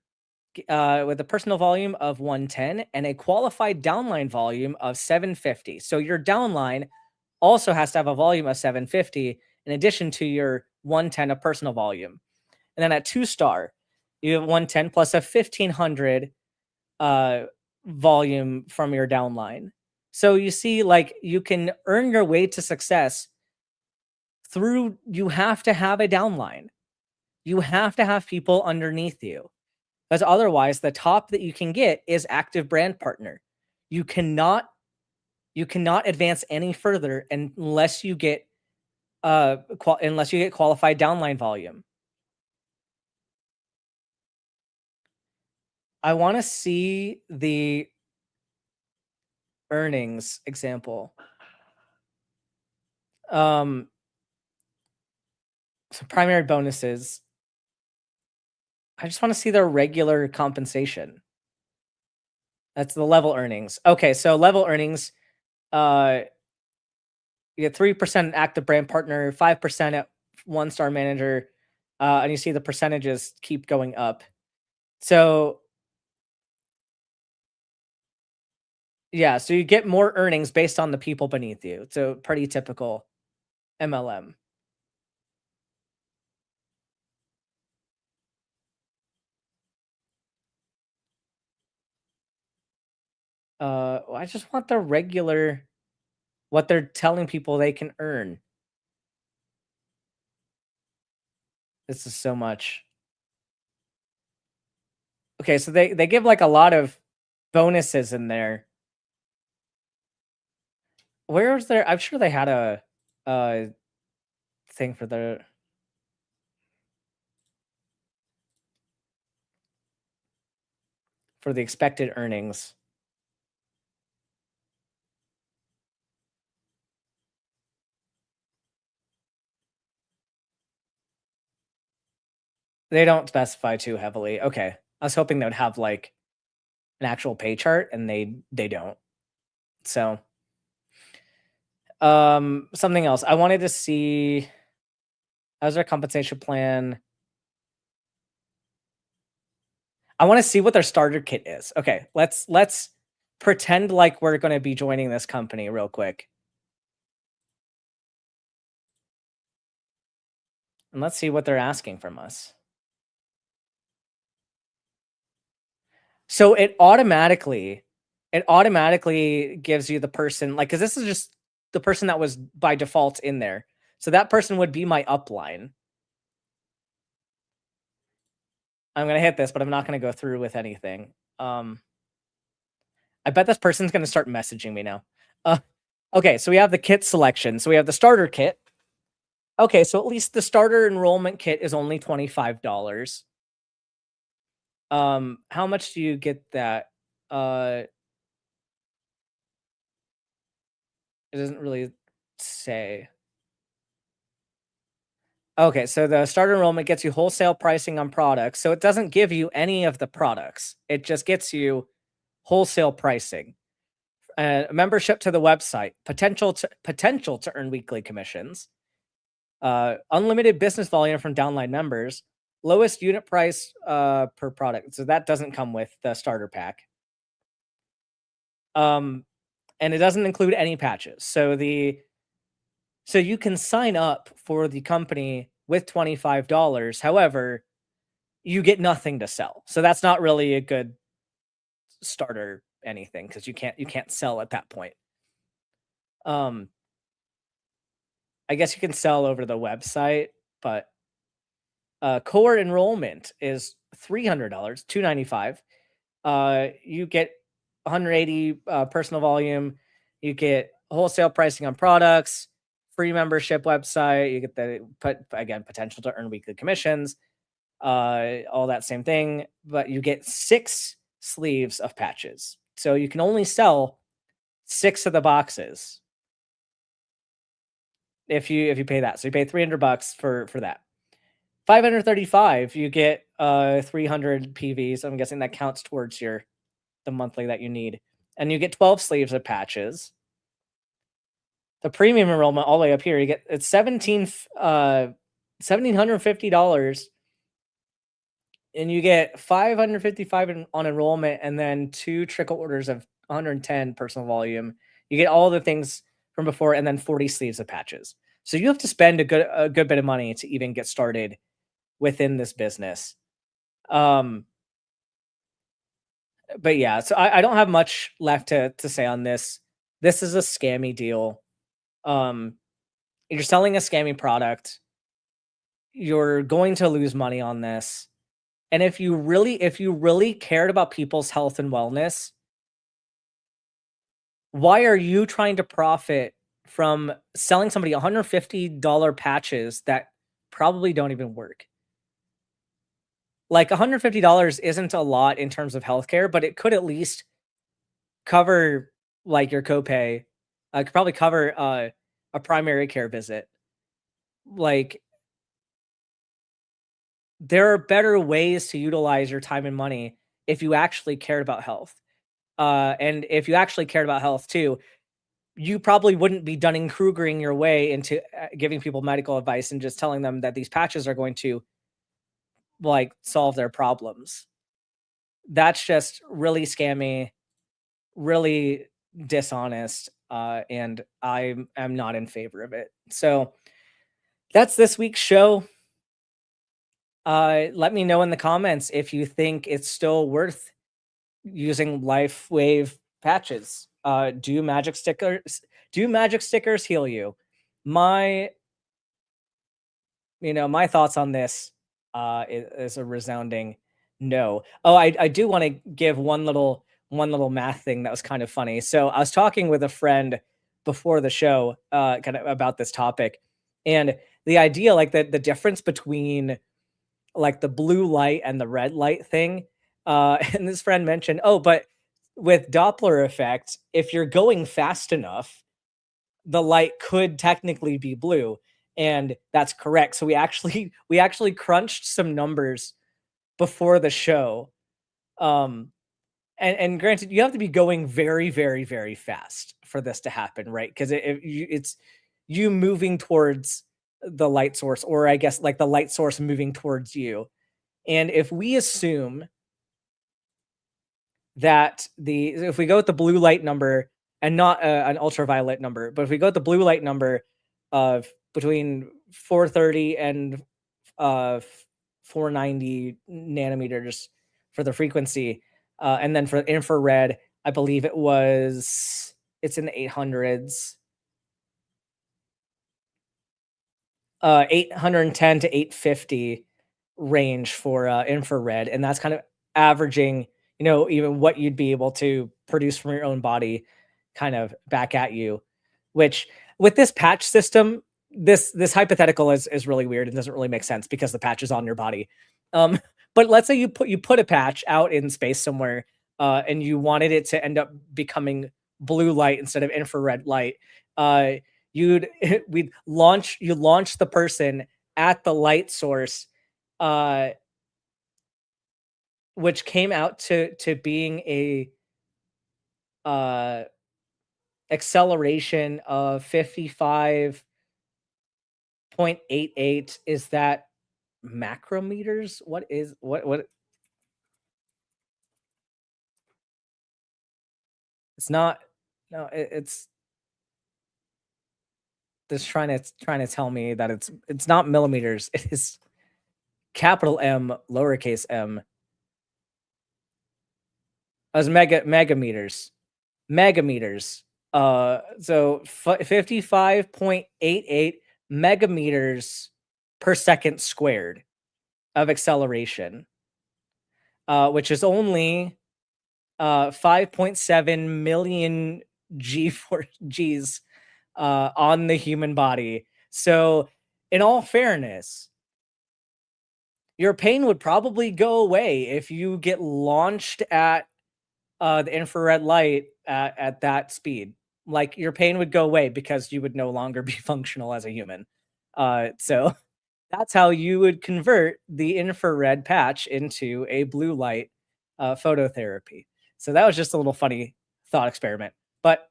with a personal volume of 110 and a qualified downline volume of 750. So your downline also has to have a volume of 750 in addition to your 110 of personal volume. And then at 2-star, you have 110 plus a 1500 volume from your downline. So you see, like, you can earn your way to success through, you have to have a downline. You have to have people underneath you. Because otherwise, the top that you can get is active brand partner. You cannot advance any further unless you get qualified downline volume. I want to see the earnings example. Some primary bonuses. I just want to see their regular compensation. That's the level earnings. Okay, so level earnings, you get 3% active brand partner, 5% at 1-star manager, and you see the percentages keep going up. So yeah, so you get more earnings based on the people beneath you. So pretty typical MLM. I just want the regular, what they're telling people they can earn. This is so much. Okay, so they give like a lot of bonuses in there. Where was there? I'm sure they had a thing for the expected earnings. They don't specify too heavily. Okay. I was hoping they would have like an actual pay chart, and they don't. So, something else. I wanted to see, how's their compensation plan? I want to see what their starter kit is. Okay, let's pretend like we're going to be joining this company real quick. And let's see what they're asking from us. So it automatically gives you the person, like, cuz this is just the person that was by default in there. So that person would be my upline. I'm going to hit this, but I'm not going to go through with anything. I bet this person's going to start messaging me now. Uh, okay, so we have the kit selection. So we have the starter kit. Okay, so at least the starter enrollment kit is only $25. How much do you get that? It doesn't really say. Okay, so the starter enrollment gets you wholesale pricing on products. So it doesn't give you any of the products. It just gets you wholesale pricing. Membership to the website, potential to earn weekly commissions, unlimited business volume from downline members, lowest unit price per product. So that doesn't come with the starter pack. And it doesn't include any patches. So you can sign up for the company with $25. However, you get nothing to sell. So that's not really a good starter anything, because you can't sell at that point. I guess you can sell over the website, but core enrollment is $300, $295. You get 180 personal volume. You get wholesale pricing on products, free membership website. You get potential to earn weekly commissions, all that same thing. But you get 6 sleeves of patches, so you can only sell 6 of the boxes if you pay that. So you pay $300 for that. 535, you get 300 PVs. I'm guessing that counts towards the monthly that you need. And you get 12 sleeves of patches. The premium enrollment all the way up here, you get it's $1,750, and you get 555 on enrollment, and then 2 trickle orders of 110 personal volume. You get all the things from before, and then 40 sleeves of patches. So you have to spend a good bit of money to even get started within this business. But yeah, so I don't have much left to say on this. This is a scammy deal. You're selling a scammy product. You're going to lose money on this. And if you really cared about people's health and wellness, why are you trying to profit from selling somebody $150 patches that probably don't even work? Like, $150 isn't a lot in terms of healthcare, but it could at least cover like your copay. Could probably cover a primary care visit. Like, there are better ways to utilize your time and money if you actually cared about health. And if you actually cared about health too, you probably wouldn't be Dunning-Krugering your way into giving people medical advice and just telling them that these patches are going to like solve their problems. That's just really scammy, really dishonest, and I am not in favor of it. So that's this week's show. Let me know in the comments if you think it's still worth using Lifewave patches. Do magic stickers heal you? My my thoughts on this is a resounding no. Oh, I do want to give one little math thing that was kind of funny. So I was talking with a friend before the show, kind of about this topic, and the idea, like the difference between like the blue light and the red light thing. And this friend mentioned, oh, but with Doppler effect, if you're going fast enough, the light could technically be blue, and that's correct. So we actually crunched some numbers before the show. Um, and granted, you have to be going very, very, very fast for this to happen, right? Because it's you moving towards the light source, or I guess like the light source moving towards you. And if we assume that if we go with the blue light number and not an ultraviolet number, but if we go with the blue light number of between 430 and 490 nanometers for the frequency, and then for infrared, I believe it's in the 800s, 810 to 850 range for infrared, and that's kind of averaging, even what you'd be able to produce from your own body, kind of back at you. Which with this patch system, this hypothetical is really weird and doesn't really make sense because the patch is on your body. Um, but let's say you put a patch out in space somewhere, and you wanted it to end up becoming blue light instead of infrared light. You'd launch the person at the light source, uh, which came out to being a uh, acceleration of 55.88. Is that macrometers? What? It's not. No, it's just trying to tell me that it's not millimeters. It is capital M, lowercase m, as megameters. Megameters. So 55.88 megameters per second squared of acceleration, which is only 5.7 million G's on the human body. So, in all fairness, your pain would probably go away if you get launched at the infrared light at that speed. Like your pain would go away because you would no longer be functional as a human. So that's how you would convert the infrared patch into a blue light phototherapy. So that was just a little funny thought experiment. But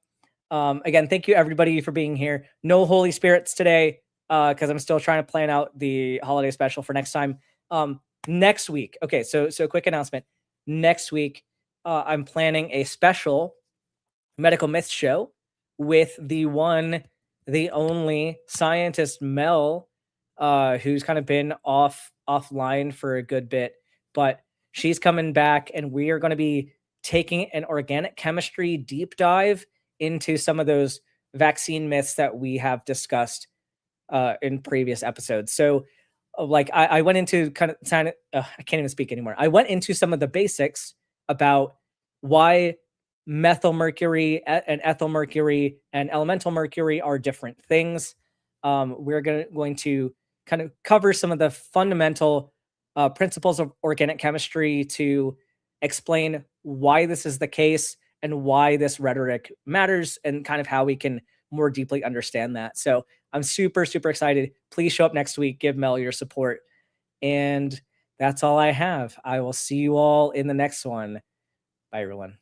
again, thank you everybody for being here. No Holy Spirits today because I'm still trying to plan out the holiday special for next time. Next week. Okay, so quick announcement. Next week, I'm planning a special medical myth show with the one, the only scientist Mel, who's kind of been offline for a good bit, but she's coming back, and we are going to be taking an organic chemistry deep dive into some of those vaccine myths that we have discussed in previous episodes. So, like, I went into kind of I can't even speak anymore. I went into some of the basics about why methyl mercury and ethyl mercury and elemental mercury are different things. We're going to kind of cover some of the fundamental principles of organic chemistry to explain why this is the case and why this rhetoric matters, and kind of how we can more deeply understand that. So I'm super, super excited. Please show up next week. Give Mel your support. And that's all I have. I will see you all in the next one. Bye, everyone.